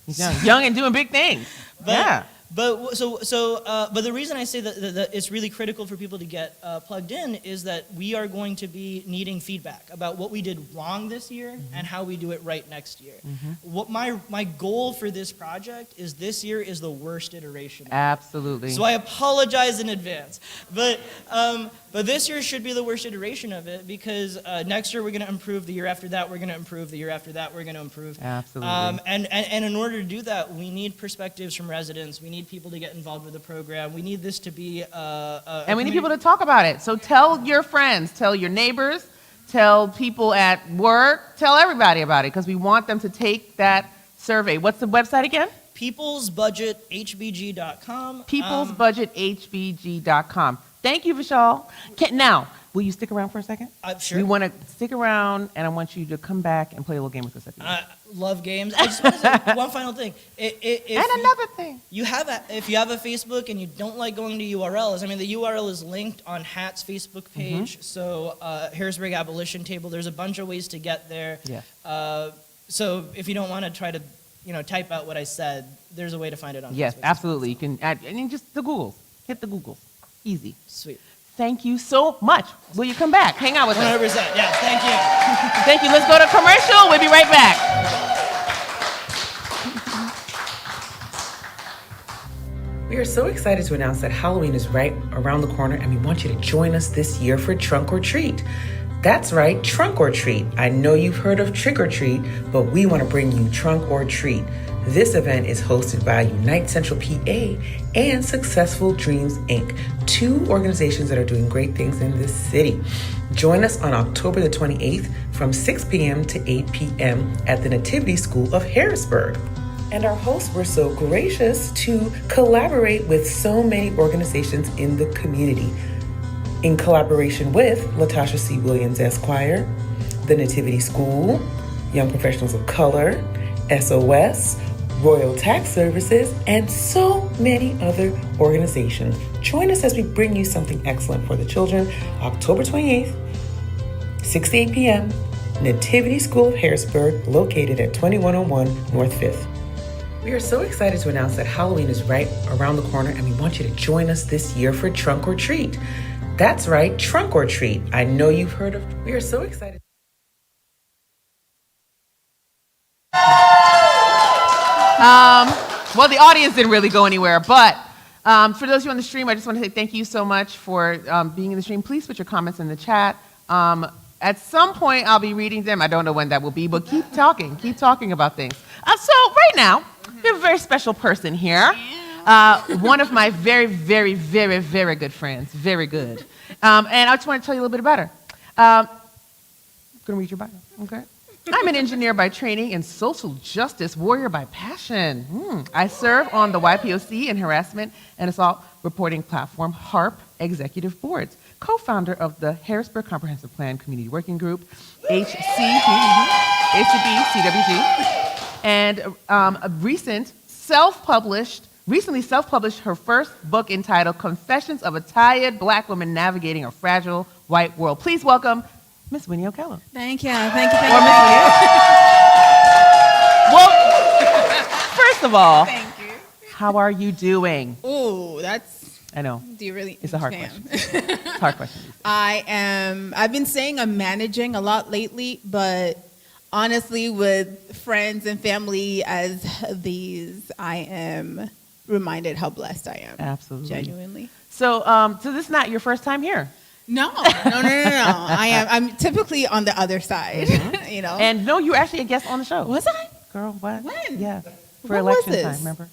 He's young and doing big things. Yeah. But the reason I say that it's really critical for people to get plugged in is that we are going to be needing feedback about what we did wrong this year and how we do it right next year. What my goal for this project is this year is the worst iteration. Absolutely. So I apologize in advance, but this year should be the worst iteration of it because next year we're going to improve. The year after that we're going to improve. The year after that we're going to improve. Absolutely. And in order to do that, we need perspectives from residents. We need people to get involved with the program. We need this to be and we need people to talk about it. So tell your friends, tell your neighbors, tell people at work, tell everybody about it because we want them to take that survey. What's the website again? peoplesbudgethbg.com. Peoplesbudgethbg.com. Thank you, Vishal. Now, will you stick around for a second? Sure. We want to stick around, and I want you to come back and play a little game with us at the end. I love games. I just want to say one final thing. And another thing. If you have a Facebook and you don't like going to URLs, I mean, the URL is linked on HAT's Facebook page. So Harrisburg Abolition Table, there's a bunch of ways to get there. Yeah. So if you don't want to try to type out what I said, there's a way to find it on Yes, Facebook. absolutely. You can add, and just the Googles. Hit the Googles. Easy. Sweet. Thank you so much. Will you come back? Hang out with us. 100%. Yeah, thank you. Thank you. Let's go to commercial. We'll be right back. We are so excited to announce that Halloween is right around the corner, and we want you to join us this year for Trunk or Treat. That's right, Trunk or Treat. I know you've heard of Trick or Treat, but we want to bring you Trunk or Treat. This event is hosted by Unite Central PA and Successful Dreams, Inc., two organizations that are doing great things in this city. Join us on October the 28th from 6 p.m. to 8 p.m. at the Nativity School of Harrisburg. And our hosts were so gracious to collaborate with so many organizations in the community. In collaboration with Latasha C. Williams Esquire, the Nativity School, Young Professionals of Color, SOS, Royal Tax Services, and so many other organizations. Join us as we bring you something excellent for the children. October 28th, 6 to 8 p.m., Nativity School of Harrisburg, located at 2101 North 5th. We are so excited to announce that Halloween is right around the corner, and we want you to join us this year for Trunk or Treat. That's right, Trunk or Treat. I know you've heard of. We are so excited. Well, the audience didn't really go anywhere, but for those of you on the stream, I just want to say thank you so much for being in the stream. Please put your comments in the chat. At some point, I'll be reading them. I don't know when that will be, but keep talking about things. So right now, we have a very special person here. One of my very, very, very, very good friends. Very good. And I just want to tell you a little bit about her. I'm going to read your bio, okay? I'm an engineer by training and social justice warrior by passion. I serve on the YPOC and harassment and assault reporting platform HARP executive boards, co-founder of the Harrisburg Comprehensive Plan Community Working Group, HCB, CWG, and recently self-published her first book entitled Confessions of a Tired Black Woman Navigating a Fragile White World. Please welcome Miss Winnie Okello. Thank you. Thank you. Or Miss Winnie. Well, first of all, Thank you. how are you doing? Ooh, that's. I know. Do you really? It's a hard understand? question. It's a hard question. I've been saying I'm managing a lot lately, but honestly, with friends and family as these, I am reminded how blessed I am. Absolutely. Genuinely. So, so this is not your first time here. No. I'm typically on the other side, you know. And no, you were actually a guest on the show. Was I? Girl, what? When? Yeah. For When was election this? time, remember?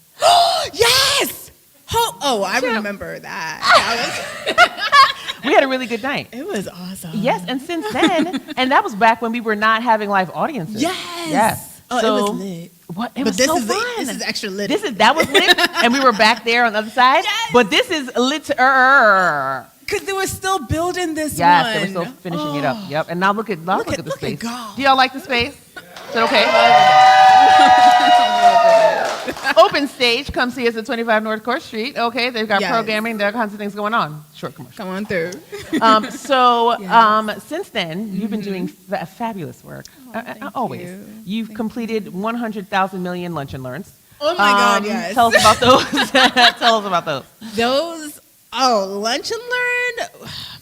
Yes! I remember that. We had a really good night. It was awesome. Yes, and since then, and that was back when we were not having live audiences. Yes. Yes. Oh, So- it was lit. What? It But was this so is fun. this is extra lit. That was lit, and we were back there on the other side. Yes. But this is lit. Because they were still building this Yes, one. they were still finishing it up. Yep. And now look at the space. God. Do y'all like the space? Is that okay? Open Stage, come see us at 25 North Court Street. Okay, they've got Yes. programming, there are kinds of things going on. Short commercial. Come on through. Since then, you've been doing fabulous work. Always. you. You've completed 100,000 million lunch and learns. Oh my God, yes. Tell us about those. Tell us about those. Those, lunch and learn,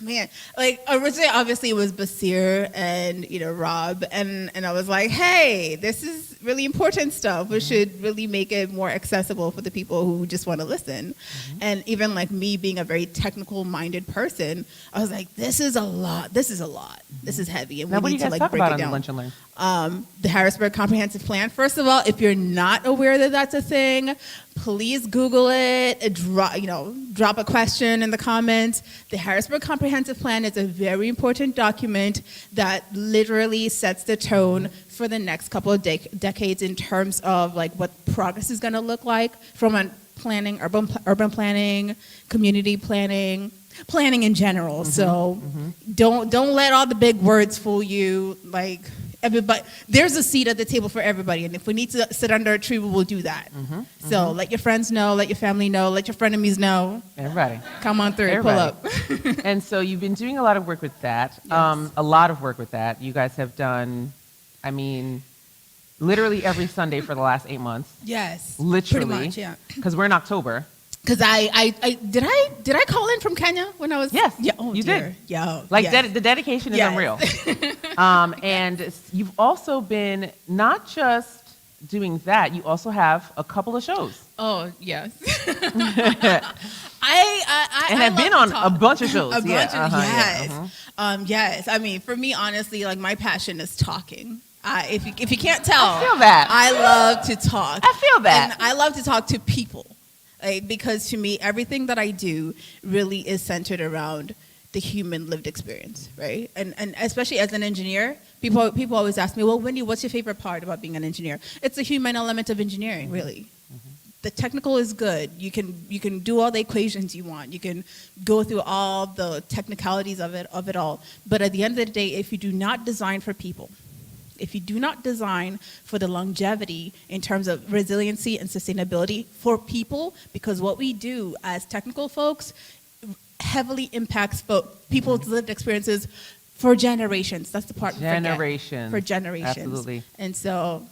man. Like originally, obviously, it was Basir and Rob, and I was like, hey, this is really important stuff. We should really make it more accessible for the people who just want to listen. And even like me being a very technical-minded person, I was like, this is a lot. This is a lot. This is heavy, and Now, we what do need you to guys like talk break about it on the down. lunch and learn? The Harrisburg Comprehensive Plan. First of all, if you're not aware that that's a thing, please Google it. Drop a question in the comments. The Harrisburg Comprehensive Plan is a very important document that literally sets the tone for the next couple of decades in terms of like what progress is going to look like from a planning, urban planning, community planning in general. So don't let all the big words fool you. Like everybody, there's a seat at the table for everybody, and if we need to sit under a tree, we will do that. So let your friends know, let your family know, let your frenemies know. Everybody. Come on through, Everybody. pull up. And so you've been doing a lot of work with that. Yes. A lot of work with that. You guys have done, literally every Sunday for the last 8 months. Yes, Literally. pretty much, yeah. Because we're in October. Because I did I call in from Kenya when I was Yes, yeah oh you dear. did. Yeah, Like yes. the dedication is Yes. unreal. And you've also been not just doing that, you also have a couple of shows. Oh yes. I And have love been to on talk. a bunch of shows. A bunch Yeah, of yeah, yes. Yes. I mean, for me, honestly, like my passion is talking. If you can't tell, I feel that. I love to talk. I feel that. And I love to talk to people, like, because to me, everything that I do really is centered around the human lived experience, right? And especially as an engineer, people always ask me, well, Wendy, what's your favorite part about being an engineer? It's the human element of engineering, really. The technical is good. You can do all the equations you want. You can go through all the technicalities of it all. But at the end of the day, if you do not design for people, if you do not design for the longevity in terms of resiliency and sustainability for people, because what we do as technical folks heavily impacts people's lived experiences for generations. That's the part we forget. Generations. For generations. Absolutely. And so,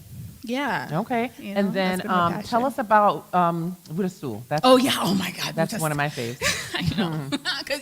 yeah. Okay. You And know, then that's been my passion. tell us about Vudastool. That's Oh yeah! Oh my God! that's one of my faves. I know. Because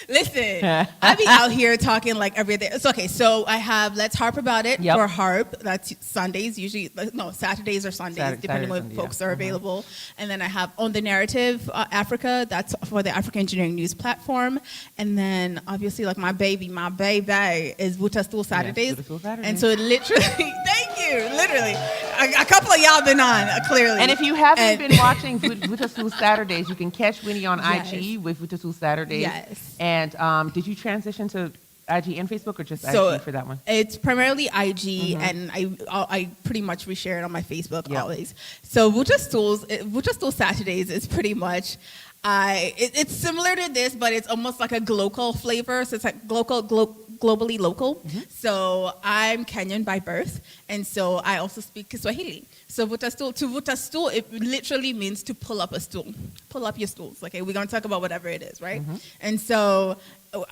listen, I be out here talking like every day. It's okay. So I have Let's Harp About It Yep. for harp. That's Sundays usually. No, Saturdays or Sundays, Saturday, depending on Sunday, when folks yeah. are available. And then I have On the Narrative Africa. That's for the African Engineering News platform. And then obviously like my baby is Vudastool Saturdays. Vudastool Saturdays. And so it literally, thank you, literally. A couple of y'all been on clearly. And if you haven't And- been watching Vudastool Saturdays, you can catch Winnie on Yes. IG with Vudastool Saturdays. Yes. And did you transition to IG and Facebook or just So IG for that one? it's primarily IG, and I pretty much reshare it on my Facebook Yeah. always. So Vudastool Saturdays is pretty much, it's similar to this, but it's almost like a global flavor. So it's like globally local. So I'm Kenyan by birth, and so I also speak Kiswahili. So Vudastool, it literally means to pull up a stool, pull up your stools. Okay, we're gonna talk about whatever it is, right? And so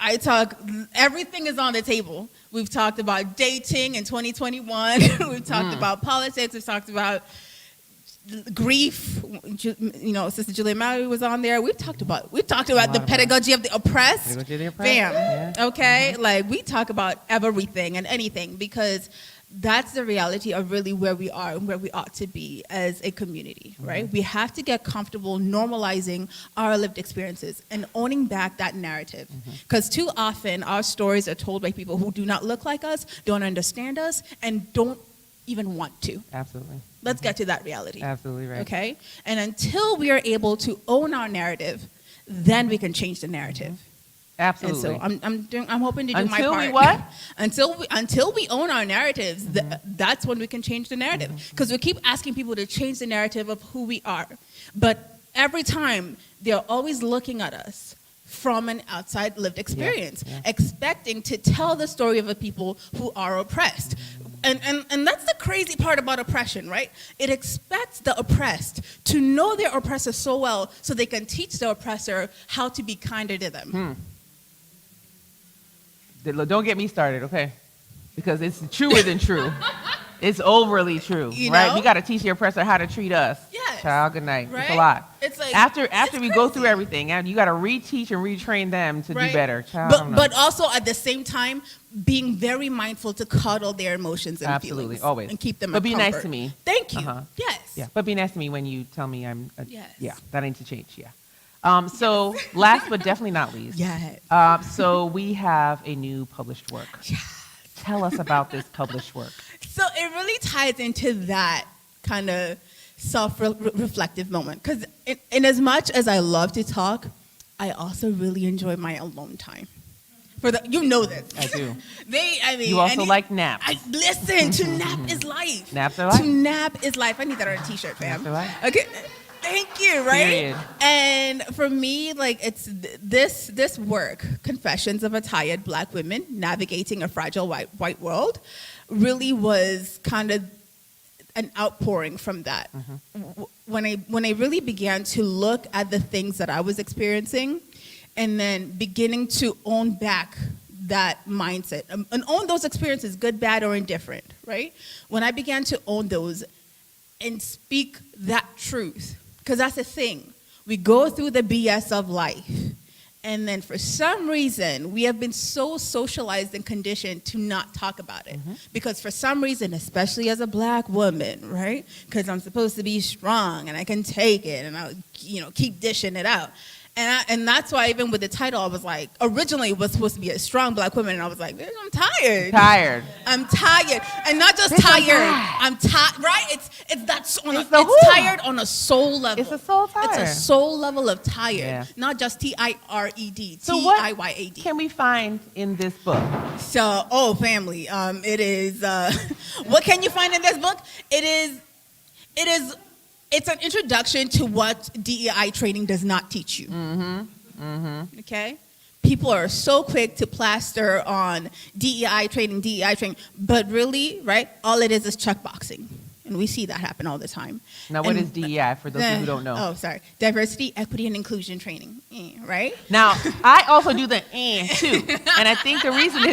I talk. Everything is on the table. We've talked about dating in 2021. We've talked about politics. We've talked about grief. You know, Sister Julia Mary was on there. We've talked about the pedagogy of the oppressed. Pedagogy of the oppressed, Bam. yeah. Okay, like we talk about everything and anything because that's the reality of really where we are and where we ought to be as a community, right? We have to get comfortable normalizing our lived experiences and owning back that narrative. Because too often our stories are told by people who do not look like us, don't understand us, and don't even want to. Absolutely. Let's get to that reality. Absolutely right. Okay? And until we are able to own our narrative, then we can change the narrative. Absolutely. And so I'm hoping to do my Until part. we what? Until we own our narratives, that's when we can change the narrative. Because we keep asking people to change the narrative of who we are. But every time, they're always looking at us from an outside lived experience, expecting to tell the story of a people who are oppressed. And that's the crazy part about oppression, right? It expects the oppressed to know their oppressor so well so they can teach the oppressor how to be kinder to them. Don't get me started, okay? Because it's truer than true. It's overly true, You right? know? We got to teach the oppressor how to treat us. Yes. Child, good night. It's a Right? lot. It's like, After it's we go through crazy. everything, and you got to reteach and retrain them to do Right? better. Child, I don't know. But also at the same time, being very mindful to cuddle their emotions and Absolutely, feelings. always. And keep them But in be nice comfort. to me. Thank you. Uh-huh. Yes. Yeah, but be nice to me when you tell me I'm. Yes. Yeah, that I need to change. Yeah. So last but definitely not least. Yes. So we have a new published work. Tell us about this published work. So it really ties into that kind of self-reflective moment. Because in as much as I love to talk, I also really enjoy my alone time. You know this. I do. You also like naps. Listen, to nap is life. Naps are life. To nap is life. I need that on a t-shirt, fam. Naps are life. Okay. Thank you, right? Period. And for me, like, it's this work, Confessions of a Tired Black Women Navigating a Fragile White World, really was kind of an outpouring from that. When I really began to look at the things that I was experiencing, and then beginning to own back that mindset and own those experiences, good, bad, or indifferent, right? When I began to own those and speak that truth, because that's the thing. We go through the BS of life, and then for some reason, we have been so socialized and conditioned to not talk about it. Because for some reason, especially as a Black woman, right? Because I'm supposed to be strong, and I can take it, and I'll keep dishing it out. And that's why even with the title, I was like, originally it was supposed to be a strong Black woman, and I was like, I'm tired. I'm tired. And not just tired. I'm tired, right? It's tired on a soul level. It's a soul tired. It's a soul level of tired. Yeah. Not just TIRED, So what TIYAD. can we find in this book? So, family, it is, what can you find in this book? It's an introduction to what DEI training does not teach you. Okay? People are so quick to plaster on DEI training, but really, right, all it is checkboxing. And we see that happen all the time. Now, what is DEI for those who don't know? Oh, sorry. Diversity, equity, and inclusion training, right? Now, I also do the too. And I think the reason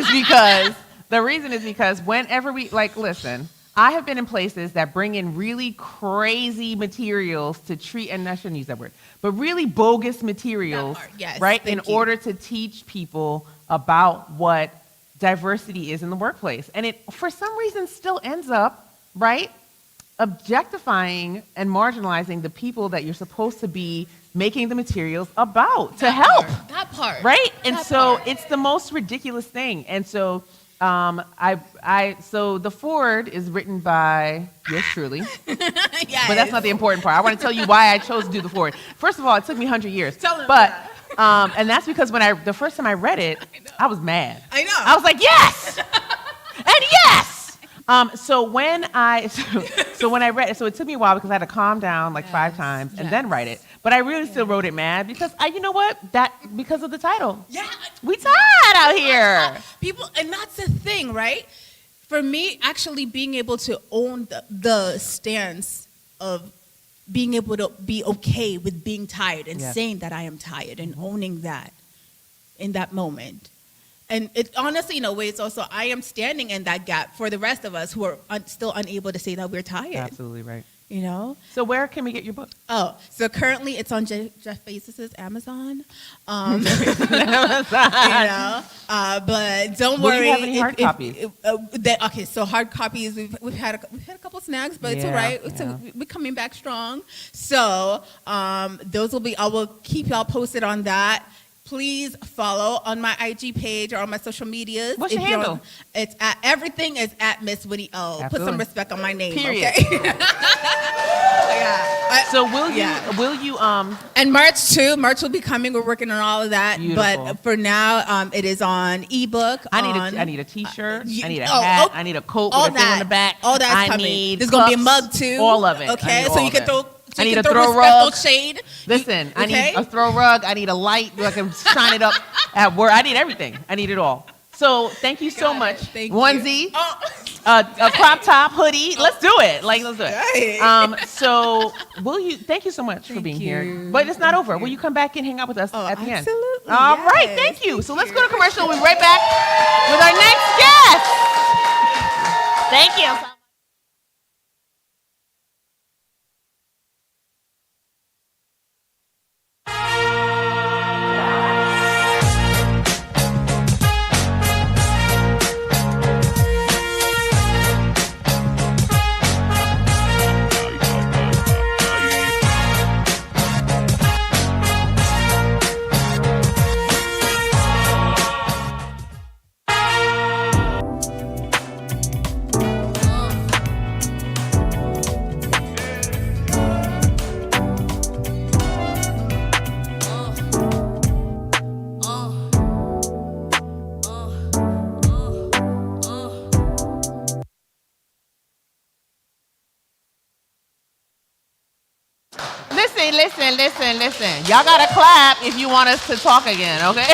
is because whenever we, listen, I have been in places that bring in really crazy materials to treat, and I shouldn't use that word, but really bogus materials, yes, right, thank in you. order to teach people about what diversity is in the workplace. And it, for some reason, still ends up, right, objectifying and marginalizing the people that you're supposed to be making the materials about to help. That part. Right? And That so part. it's the most ridiculous thing. And so so the foreword is written by yours truly, Yes. but that's not the important part. I want to tell you why I chose to do the foreword. First of all, it took me 100 years. Tell them but and that's because the first time I read it, I was mad. I know. I was like, yes, and yes. So when I read it, so it took me a while because I had to calm down 5 times and then write it. But I really still wrote it mad because you know what? Because of the title. Yeah. We tired out here. People, and that's the thing, right? For me, actually being able to own the stance of being able to be okay with being tired and saying that I am tired and owning that in that moment. And it honestly, in a way, it's also I am standing in that gap for the rest of us who are still unable to say that we're tired. Absolutely right. You know? So where can we get your book? Oh, so currently it's on Jeff Bezos' Amazon. But don't Will worry. you have any hard copies? Okay, so hard copies. We've had a couple snags, but it's all right. So we're coming back strong. So those will be. I will keep y'all posted on that. Please follow on my IG page or on my social medias. What's your handle? It's everything is at Miss Winnie O. Put Absolutely. some respect on my name, Period. okay? So will you And March too. March will be coming. We're working on all of that. Beautiful. But for now, it is on ebook. I need a t-shirt. y- I need a oh, hat. oh, I need a coat all with a thing on the that. back. All that's I coming. need There's gonna be a cups, mug too. All of it. Okay, I need so all you can of it. throw. So I you need can a throw respectful rug. shade. Listen, I Okay? need a throw rug. I need a light. I can shine it up at work. I need everything. I need it all. So thank you so Got it. much. Thank you. Onesie. Oh. a crop top, hoodie. Let's do it. Let's do it. So thank you so much for being here. But it's not over. Will you come back and hang out with us at the end? Absolutely. All right, thank you. So let's go to commercial. We'll be right back with our next guest. Thank you. Listen. Y'all gotta clap if you want us to talk again, okay?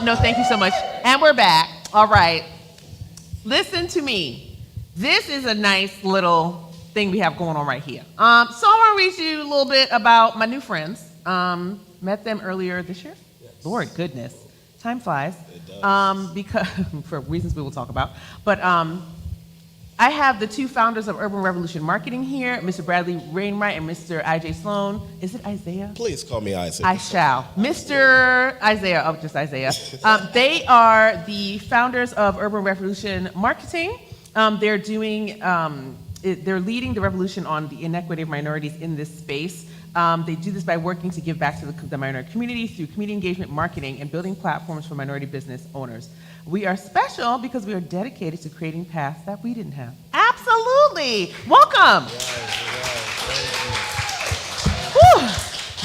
No, thank you so much. And we're back. All right. Listen to me. This is a nice little thing we have going on right here. So I want to read you a little bit about my new friends. Met them earlier this year. Yes. Lord goodness, time flies. It does. Because for reasons we will talk about, but I have the two founders of Urban Revolution Marketing here, Mr. Bradley Wainwright and Mr. I.J. Sloan. Is it Isaiah? Please call me Isaac. I shall. Mr. Isaiah, just Isaiah. They are the founders of Urban Revolution Marketing. They're doing, they're leading the revolution on the inequity of minorities in this space. They do this by working to give back to the minority community through community engagement marketing and building platforms for minority business owners. We are special because we are dedicated to creating paths that we didn't have. Absolutely. Welcome. Whew.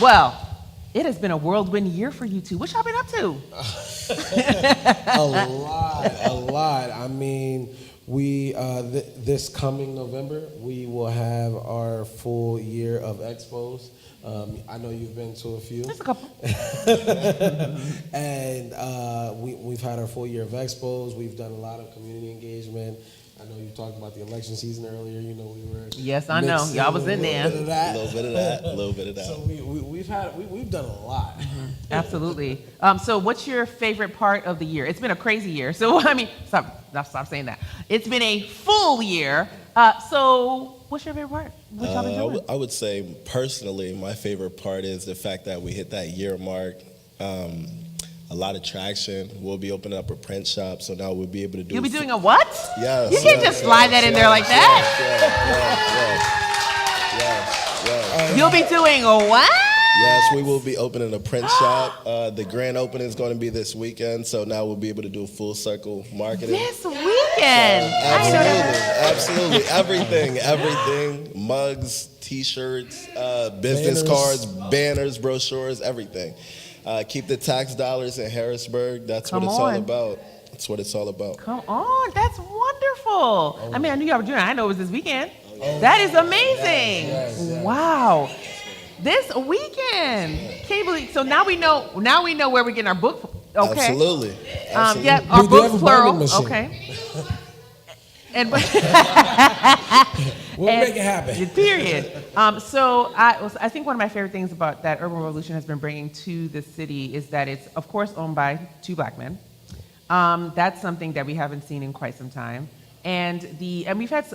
Well, it has been a whirlwind year for you two. What y'all been up to? A lot. I mean, we this coming November, we will have our full year of expos. I know you've been to a few. Just a couple. And we've had our full year of expos. We've done a lot of community engagement. I know you talked about the election season earlier. You know, we were. Yes, I know. Y'all was in there. A little bit of that. So we've done a lot. Mm-hmm. Absolutely. So what's your favorite part of the year? It's been a crazy year. So, stop saying that. It's been a full year. So what's your favorite part? What y'all been doing? I would say, personally, my favorite part is the fact that we hit that year mark. A lot of traction. We'll be opening up a print shop, so now we'll be able to do. You'll be doing a what? Yes. You can't just slide that in there like that. Yes. You'll be doing a what? Yes, we will be opening a print shop. The grand opening is going to be this weekend, so now we'll be able to do full circle marketing. This weekend. Absolutely. Everything. Mugs, T-shirts, business cards, banners, brochures, everything. Keep the tax dollars in Harrisburg. That's what it's all about. That's what it's all about. Come on, that's wonderful. I mean, I knew y'all were doing it. I know it was this weekend. That is amazing. Yes. Wow. This weekend. Can't you believe? So now we know where we're getting our book. Okay. Absolutely. Yeah, our books plural. Okay. And we'll make it happen. Period. So I think one of my favorite things about that Urban Revolution has been bringing to the city is that it's, of course, owned by two black men. That's something that we haven't seen in quite some time. And we've had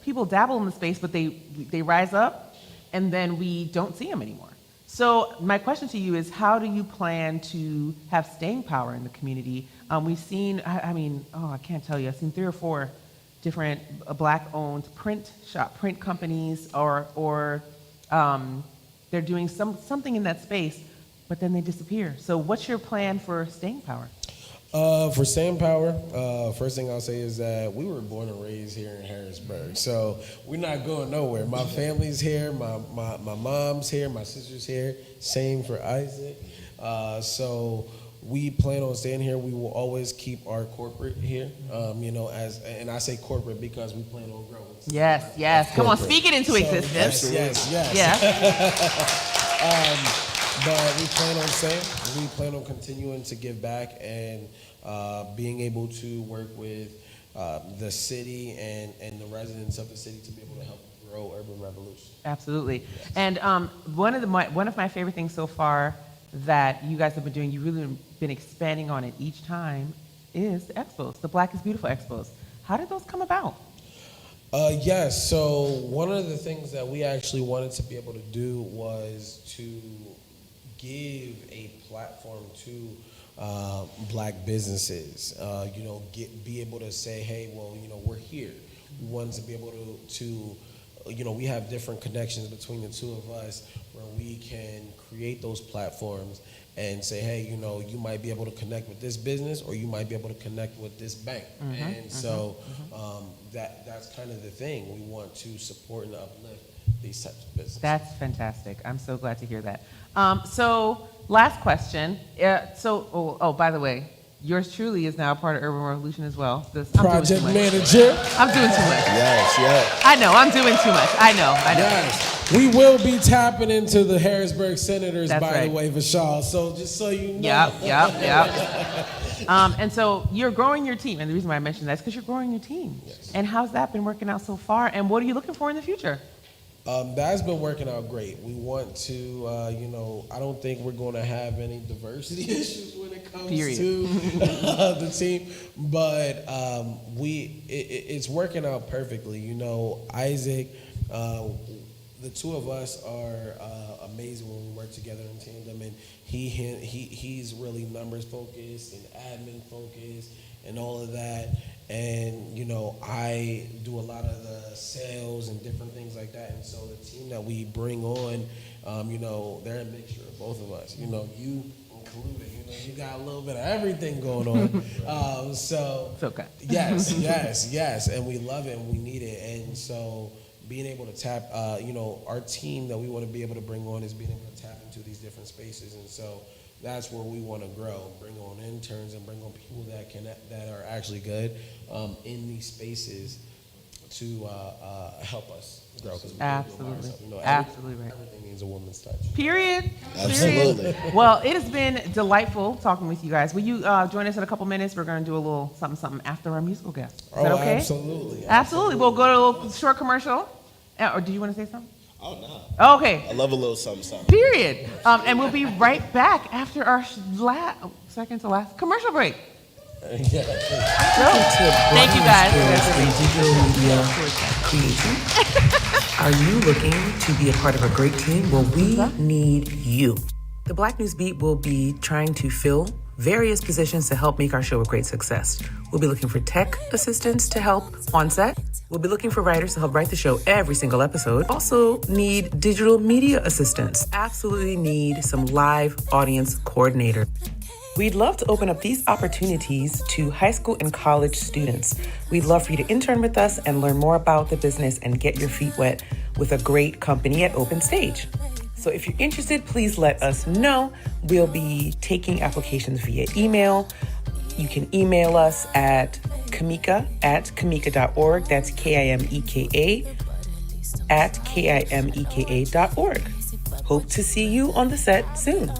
people dabble in the space, but they rise up, and then we don't see them anymore. So my question to you is, how do you plan to have staying power in the community? We've seen, I can't tell you, I've seen 3 or 4 different black-owned print companies, or they're doing something in that space, but then they disappear. So what's your plan for staying power? For staying power, first thing I'll say is that we were born and raised here in Harrisburg, so we're not going nowhere. My family's here, my mom's here, my sister's here, same for Isaac. So we plan on staying here. We will always keep our corporate here, and I say corporate because we plan on growing. Yes. Come on, speak it into existence. Yes. But we plan on staying. We plan on continuing to give back and being able to work with the city and the residents of the city to be able to help grow Urban Revolution. Absolutely. And one of my favorite things so far that you guys have been doing, you've really been expanding on it each time, is the expos, the Black is Beautiful expos. How did those come about? Yes, so one of the things that we actually wanted to be able to do was to give a platform to Black businesses, be able to say, hey, well, we're here. We wanted to be able to we have different connections between the two of us where we can create those platforms and say, hey, you might be able to connect with this business or you might be able to connect with this bank. That's kind of the thing. We want to support and uplift these types of businesses. That's fantastic. I'm so glad to hear that. So last question. By the way, yours truly is now a part of Urban Revolution as well. Project manager. I'm doing too much. Yes. I know, I'm doing too much. I know. Yes. We will be tapping into the Harrisburg Senators, That's by right. the way, Vishal. So just so you know. Yep. And so you're growing your team. And the reason why I mentioned that is because you're growing your team. Yes. And how's that been working out so far? And what are you looking for in the future? That's been working out great. We want to, I don't think we're going to have any diversity issues when it comes to the team, but it's working out perfectly. Isaac, the two of us are amazing when we work together in tandem, and he's really numbers focused and admin focused and all of that. And, I do a lot of the sales and different things like that. And so the team that we bring on, they're a mixture of both of us. You included, you got a little bit of everything going on. So it's okay. Yes. And we love it and we need it. And so being able to tap, our team that we want to be able to bring on is being able to tap into these different spaces. And so that's where we want to grow, bring on interns and bring on people that are actually good in these spaces to help us grow. Absolutely. Absolutely right. Everything needs a woman's touch. Period. Absolutely. Well, it has been delightful talking with you guys. Will you join us in a couple minutes? We're going to do a little something after our musical guest. Is that okay? Absolutely. We'll go to a little short commercial. Or do you want to say something? Oh, no. Okay. I love a little something. Period. And we'll be right back after our second to last commercial break. Thank you guys. Digital media creation. Are you looking to be a part of a great team? Well, we need you. The Black News Beat will be trying to fill various positions to help make our show a great success. We'll be looking for tech assistants to help on set. We'll be looking for writers to help write the show every single episode. Also need digital media assistants. Absolutely need some live audience coordinator. We'd love to open up these opportunities to high school and college students. We'd love for you to intern with us and learn more about the business and get your feet wet with a great company at Open Stage. So if you're interested, please let us know. We'll be taking applications via email. You can email us at Kimeka@kimeka.org. That's KIMEKA @KIMEKA.org. Hope to see you on the set soon.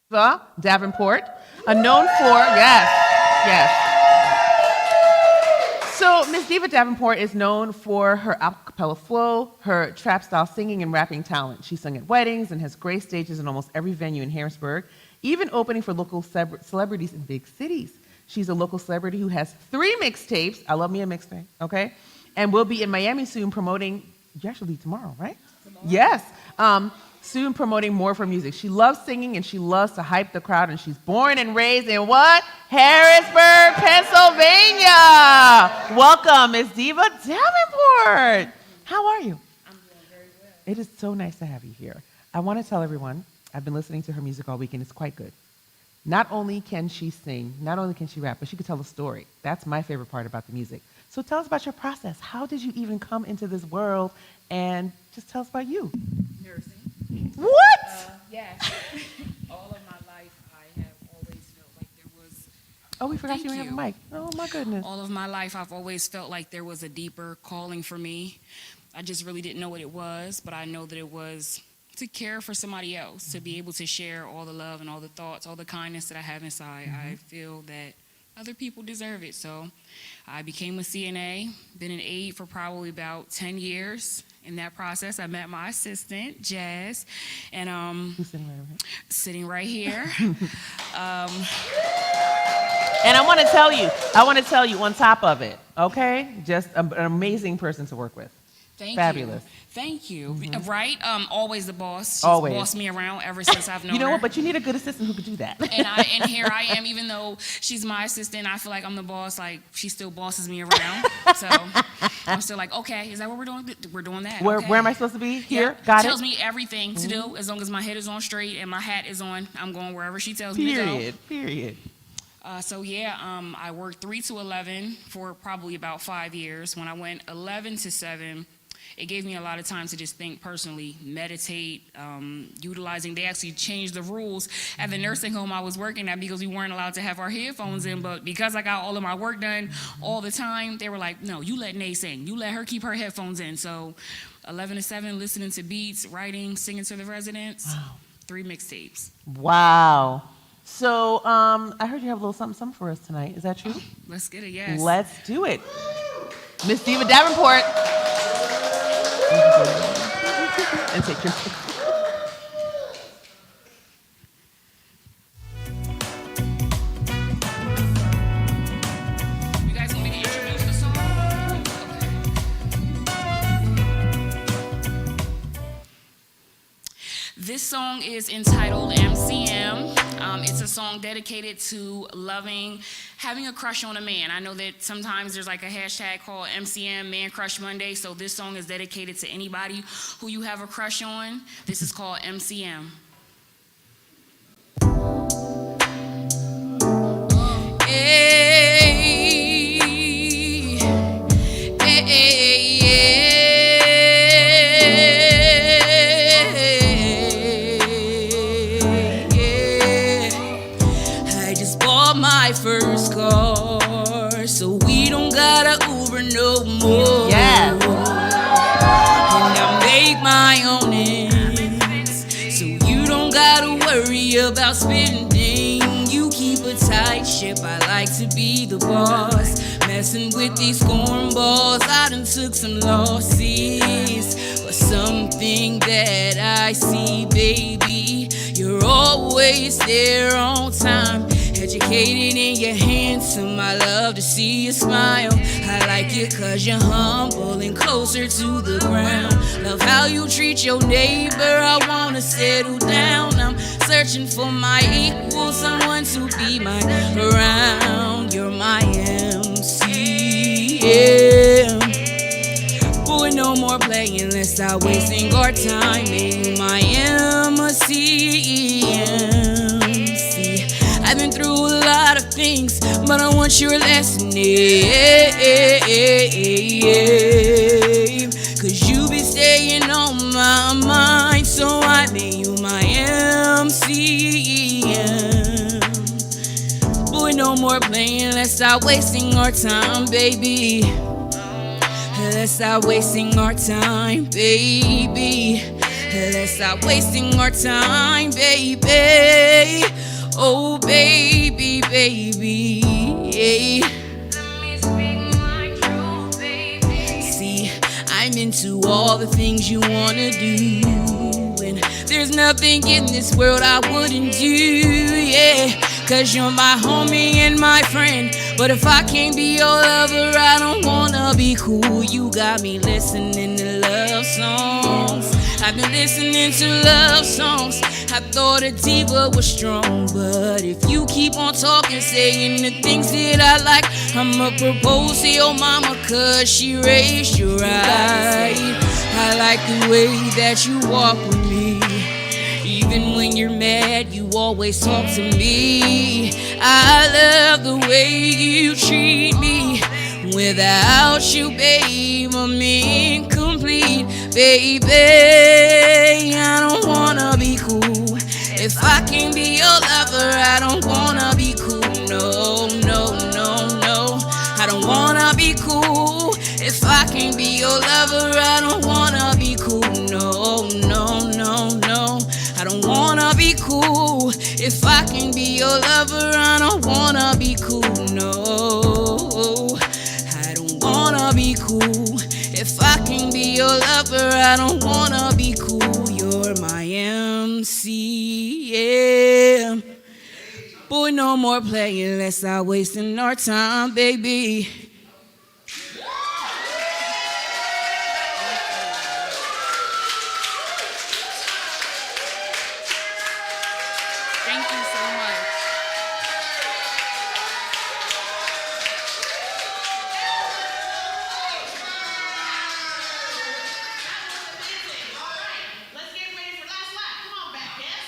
Diva Davenport, known for, yes. So Miss Diva Davenport is known for her a cappella flow, her trap-style singing and rapping talent. She sung at weddings and has graced stages in almost every venue in Harrisburg, even opening for local celebrities in big cities. She's a local celebrity who has 3 mixtapes. I love me a mixtape, okay? And will be in Miami soon promoting, you actually leave tomorrow, right? Tomorrow? Yes. Soon promoting more of her music. She loves singing and she loves to hype the crowd, and she's born and raised in what? Harrisburg, Pennsylvania. Welcome, Ms. Diva Davenport. How are you? I'm doing very well. It is so nice to have you here. I want to tell everyone, I've been listening to her music all week and it's quite good. Not only can she sing, not only can she rap, but she can tell a story. That's my favorite part about the music. So tell us about your process. How did you even come into this world? And just tell us about you. Nursing. What? Yes. All of my life, I have always felt like there was Oh, we forgot Thank you didn't have a you. mic. Oh, my goodness. All of my life, I've always felt like there was a deeper calling for me. I just really didn't know what it was, but I know that it was to care for somebody else, to be able to share all the love and all the thoughts, all the kindness that I have inside. I feel that other people deserve it. So I became a CNA, been an aide for probably about 10 years. In that process, I met my assistant, Jazz, and Who's sitting right here? sitting right here. And I want to tell you on top of it, okay? Just an amazing person to work with. Thank Fabulous. you. Thank you. Right? Always the boss. She's Always. bossed me around ever since I've known You know her. what? But you need a good assistant who could do that. And here I am, even though she's my assistant, I feel like I'm the boss. Like, she still bosses me around. So I'm still like, okay, is that what we're doing? We're doing that. Where, okay. where am I supposed to be? Here? Yeah. Got Tells it? me everything to do. As long as my head is on straight and my hat is on, I'm going wherever she tells me to go. Period. So yeah, I worked 3 to 11 for probably about 5 years. When I went 11 to 7, it gave me a lot of time to just think personally, meditate, utilizing. They actually changed the rules at the nursing home I was working at because we weren't allowed to have our headphones in. But because I got all of my work done all the time, they were like, no, you let Nay sing. You let her keep her headphones in. So 11 to 7, listening to beats, writing, singing to the residents, 3 mixtapes. Wow. So I heard you have a little something for us tonight. Is that true? Let's get it, yes. Let's do it. Miss Diva Davenport. And take your You guys want me to introduce the song? This song is entitled MCM. It's a song dedicated to loving, having a crush on a man. I know that sometimes there's like a hashtag called MCM, Man Crush Monday, so this song is dedicated to anybody who you have a crush on. This is called MCM. Hey, hey, hey, my first car, so we don't gotta Uber no more. Yeah. And I make my own ends, so you don't gotta worry about spending. You keep a tight ship, I like to be the boss. Messing with these cornballs, I done took some losses. But something that I see, baby, you're always there on time. Educated and you're handsome, I love to see you smile. I like you cause you're humble and closer to the ground. Love how you treat your neighbor, I wanna settle down. I'm searching for my equal, someone to be mine around. You're my MCM. Boy, no more playing, let's stop wasting our time. Ain't my MCM. I've been through a lot of things, but I want your lesson, cause you be staying on my mind, so I made you my MCM. Boy, no more playing, let's stop wasting our time, baby. Let's stop wasting our time, baby. Let's stop wasting our time, baby. Oh, baby, baby, yeah. See, I'm into all the things you wanna do, and there's nothing in this world I wouldn't do, yeah. Cause you're my homie and my friend, but if I can't be your lover, I don't wanna be cool. You got me listening to love songs. I've been listening to love songs. I thought a diva was strong, but if you keep on talking, saying the things that I like, I'ma propose to your mama cause she raised you right. I like the way that you walk with me. Even when you're mad, you always talk to me. I love the way you treat me. Without you, babe, I'm incomplete. Baby, I don't wanna be cool. If I can't be your lover, I don't wanna be cool. No, no. be cool. If I can't be your lover, I don't wanna be cool. No, no, no, no. I don't wanna be cool. If I can't be your lover, I don't wanna be cool. No, I don't wanna be cool. If I can't be your lover, I don't wanna be cool. You're my MC, yeah. Boy, no more playing, let's not wasting our time, baby. Thank you so much. Let's get ready for last lap. Come on back, yes?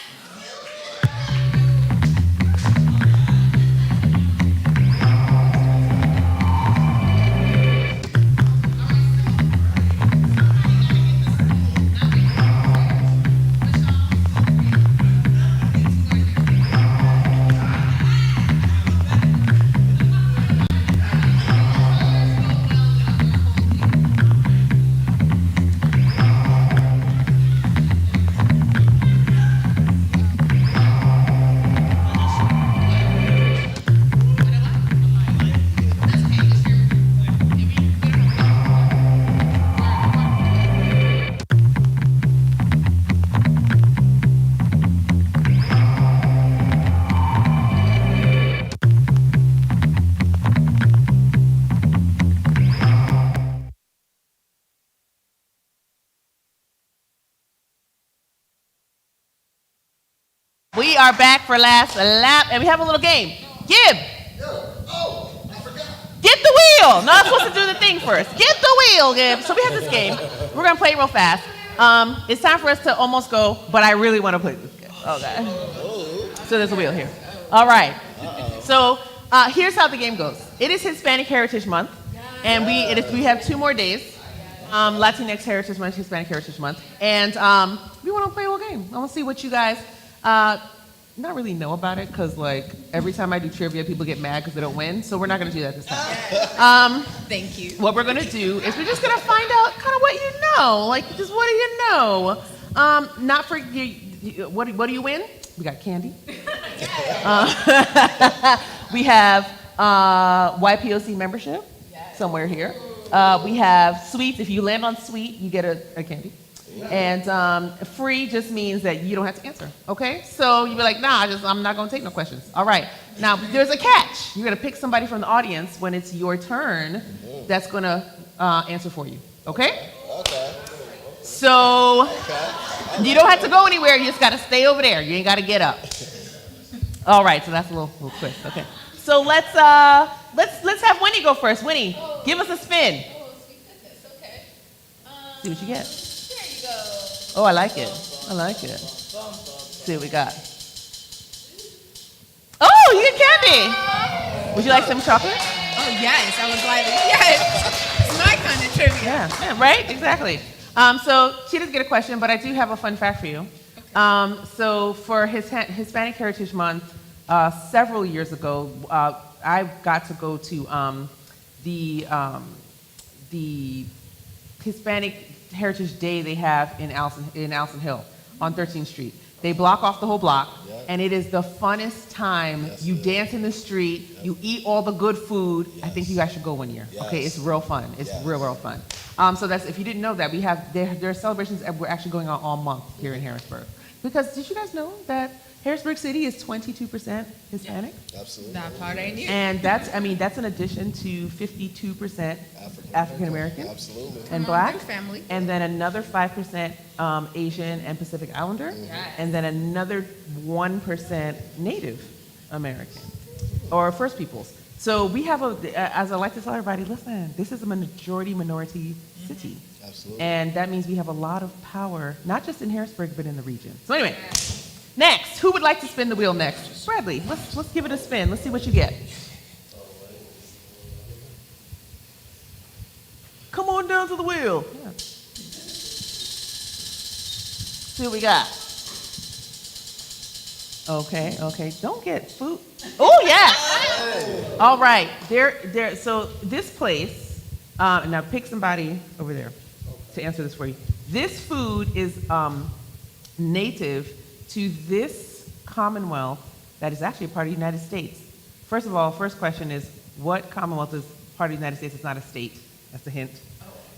We are back for last lap, and we have a little game. Gib, get the wheel. No, I'm supposed to do the thing first. Get the wheel, Gib. So we have this game. We're gonna play it real fast. It's time for us to almost go, but I really want to play this game. Okay. So there's a wheel here. All right. So here's how the game goes. It is Hispanic Heritage Month, and we have 2 more days. Latinx Heritage Month, Hispanic Heritage Month, and we want to play a little game. I want to see what you guys not really know about it, because like every time I do trivia, people get mad because they don't win. So we're not going to do that this time. Thank you. What we're going to do is we're just going to find out kind of what you know. Like, just what do you know? Not for you. What do you win? We got candy. We have YPOC membership somewhere here. We have sweets. If you land on sweet, you get a candy. And free just means that you don't have to answer, okay? So you'd be like, nah, I'm not gonna take no questions. All right, now there's a catch. You're gonna pick somebody from the audience when it's your turn that's gonna answer for you, okay? Okay. So you don't have to go anywhere, you just gotta stay over there. You ain't gotta get up. All right, so that's a little twist, okay. So let's have Winnie go first. Winnie, give us a spin. Oh, sweet goodness, okay. See what you get. There you go. Oh, I like it. I like it. See what we got. Oh, you get candy. Would you like some chocolate? Oh, yes, I was like, yes. It's my kind of trivia. Yeah, right? Exactly. So she doesn't get a question, but I do have a fun fact for you. So for Hispanic Heritage Month, several years ago, I got to go to the Hispanic Heritage Day they have in Allison Hill on 13th Street. They block off the whole block, and it is the funnest time. Yes, you dance in the street, you eat all the good food. I think you guys should go one year. Okay, it's real fun. It's real fun. So that's, if you didn't know that, we have there are celebrations that we're actually going on all month here in Harrisburg. Because did you guys know that Harrisburg City is 22% Hispanic? Absolutely. That part I knew. And that's an addition to 52% African American. Absolutely. And Come on, Black. big family. And then another 5% Asian and Pacific Islander. Yes. And then another 1% Native American or First Peoples. So we have as I like to tell everybody, listen, this is a majority minority city. Absolutely. And that means we have a lot of power, not just in Harrisburg, but in the region. So anyway, next, who would like to spin the wheel next? Bradley, let's give it a spin. Let's see what you get. Come on down to the wheel. Yeah. See what we got. Okay. Don't get food. Oh, yeah. All right. So this place Now pick somebody over there to answer this for you. This food is native to this Commonwealth that is actually a part of the United States. First of all, first question is, what Commonwealth is part of the United States? It's not a state. That's the hint.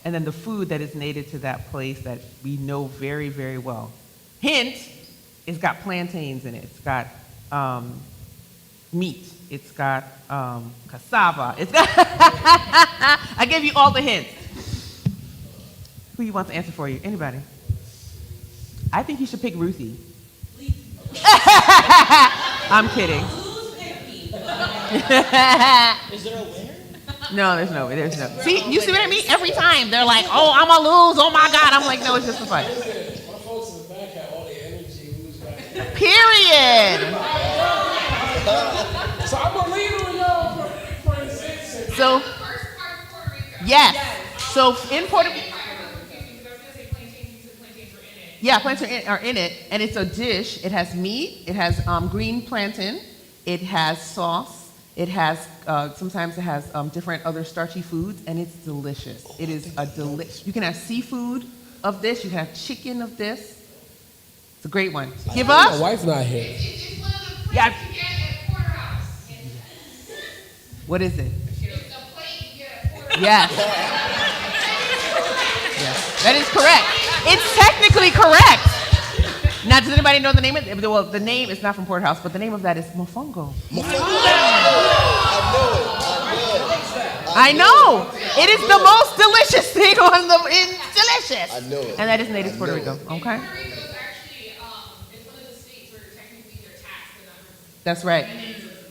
And then the food that is native to that place that we know very, very well. Hint, it's got plantains in it. It's got meat. It's got cassava. It's got I gave you all the hints. Who you want to answer for you? Anybody? I think you should pick Ruthie. I'm kidding. Is there a winner? No, there's no. See, you see what I mean? Every time they're like, "Oh, I'm gonna lose. Oh my God!" I'm like, "No, it's just a fight." My folks in the back had all the energy. We was back. Period. So I'm gonna lean on y'all for this instance. So, yes. So in Puerto Rico. Yeah, plantains are in it, and it's a dish. It has meat, it has green plantain, it has sauce, it has, sometimes it has different other starchy foods, and it's delicious. It is a you can have seafood of this, you can have chicken of this. It's a great one. Give up? My wife not here. It's one of the Yeah. plates you get at Porterhouse. What is it? It's the plate you get at Porterhouse. Yes. Yes, that is correct. It's technically correct. Now, does anybody know the name of it? Well, the name is not from Porterhouse, but the name of that is mofongo. I know. It is the most delicious thing on the. It's delicious. I know it. And that is native to Puerto Rico. Okay. Puerto Rico is actually it's one of the states where technically they're taxed and not That's right.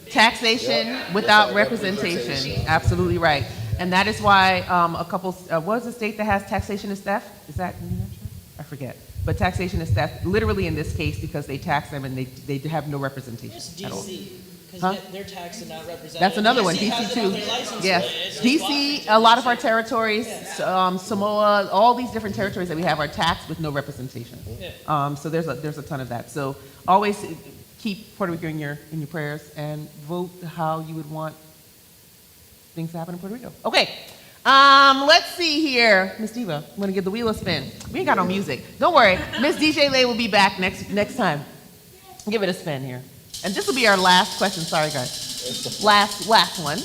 Taxation without representation. Absolutely right. And that is why a couple. What is the state that has taxation is theft? Is that New Hampshire? I forget. But taxation is theft, literally in this case, because they tax them and they have no representation It's at all. DC, because Huh? they're taxed and not represented. That's another one, has DC it on too. their license Yes, plate. It's DC, Washington, a lot of our DC. territories, Samoa, all these different territories that we have are taxed with no representation. Yeah. So there's a ton of that. So always keep Puerto Rico in your prayers and vote how you would want things to happen in Puerto Rico. Okay. Let's see here. Miss Diva, I'm gonna give the wheel a spin. We ain't got no music. Don't worry. Miss DJ Lay will be back next time. Give it a spin here. And this will be our last question. Sorry, guys. Last one.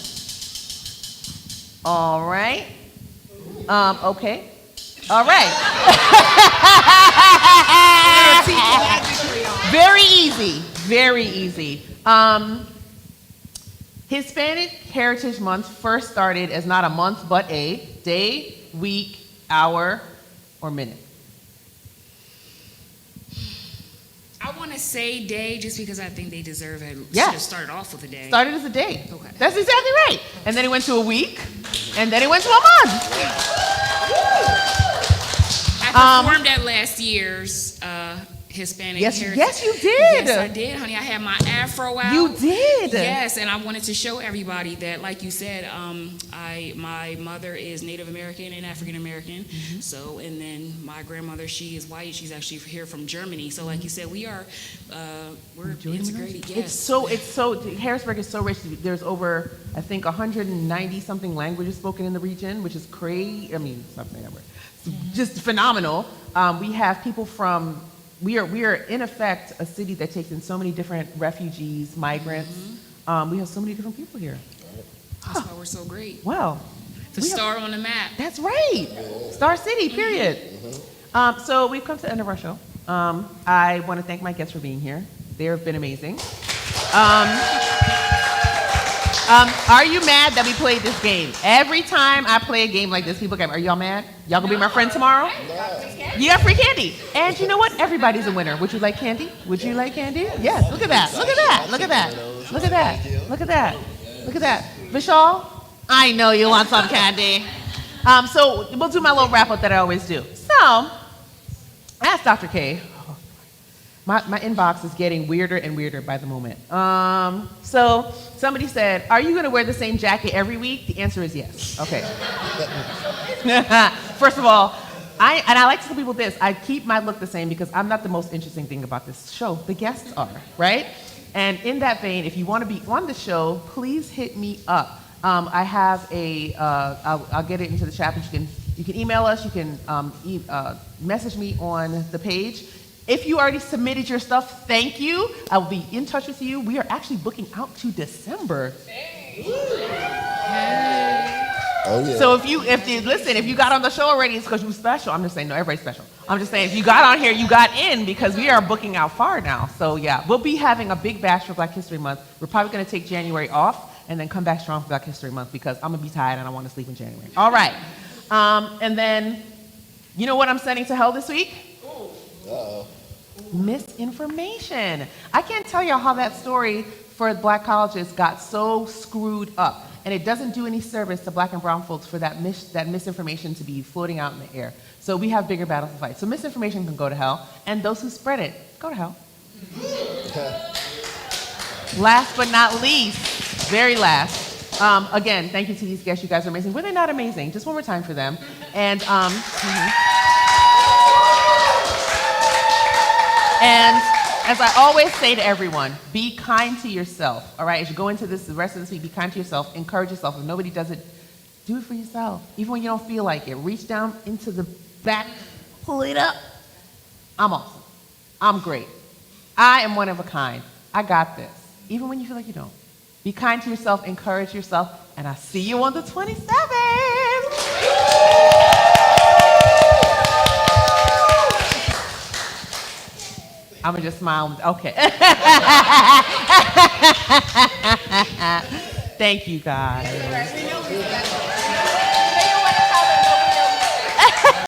All right. Okay. All right. Very easy. Very easy. Hispanic Heritage Month first started as not a month, but a day, week, hour, or minute. I want to say day just because I think they deserve it. Yeah. Should have started off with a day. Started as a day. Okay. That's exactly right. And then it went to a week, and then it went to a month. I performed at last year's Hispanic Heritage. Yes, you did. Yes, I did, honey. I had my afro out. You did. Yes, and I wanted to show everybody that, like you said, my mother is Native American and African American. Mm-hmm. So, and then my grandmother, she is white. She's actually here from Germany. So, like you said, we're integrated. Yes. It's so Harrisburg is so rich. There's over, I think, 190 something languages spoken in the region, which is crazy. I mean, something that just phenomenal. We have people from. We are in effect a city that takes in so many different refugees, migrants. Mm-hmm. We have so many different people here. That's why we're so great. Wow. The star on the map. That's right. Star City, period. So we've come to the end of our show. I want to thank my guests for being here. They have been amazing. Are you mad that we played this game? Every time I play a game like this, people go, are y'all mad? Y'all gonna be my friend tomorrow? You got free candy. And you know what? Everybody's a winner. Would you like candy? Would you like candy? Yes, look at that. Look at that. Look at that. Look at that. Look at that. Look at that. Vishal, I know you want some candy. So we'll do my little wrap up that I always do. So, I asked Dr. K. My inbox is getting weirder and weirder by the moment. So somebody said, are you gonna wear the same jacket every week? The answer is yes. Okay. First of all, I like to tell people this, I keep my look the same because I'm not the most interesting thing about this show. The guests are, right? And in that vein, if you wanna be on the show, please hit me up. I have I'll get it into the chat, but you can email us, you can message me on the page. If you already submitted your stuff, thank you. I will be in touch with you. We are actually booking out to December. Oh, yeah. So if you got on the show already, it's because you were special. I'm just saying, no, everybody's special. I'm just saying, if you got on here, you got in because we are booking out far now. So yeah, we'll be having a big bash for Black History Month. We're probably going to take January off and then come back strong for Black History Month because I'm going to be tired and I want to sleep in January. All right. And then, you know what I'm sending to hell this week? Uh-oh. Misinformation. I can't tell y'all how that story for Black colleges got so screwed up. And it doesn't do any service to Black and brown folks for that misinformation to be floating out in the air. So we have bigger battles to fight. So misinformation can go to hell, and those who spread it, go to hell. Last but not least, very last, again, thank you to these guests. You guys are amazing. Were they not amazing? Just one more time for them. And, and as I always say to everyone, be kind to yourself, all right? As you go into the rest of this week, be kind to yourself, encourage yourself. If nobody does it, do it for yourself. Even when you don't feel like it, reach down into the back, pull it up. I'm awesome. I'm great. I am one of a kind. I got this. Even when you feel like you don't. Be kind to yourself, encourage yourself, and I'll see you on the 27th. I'm gonna just smile. Okay. Thank you, guys.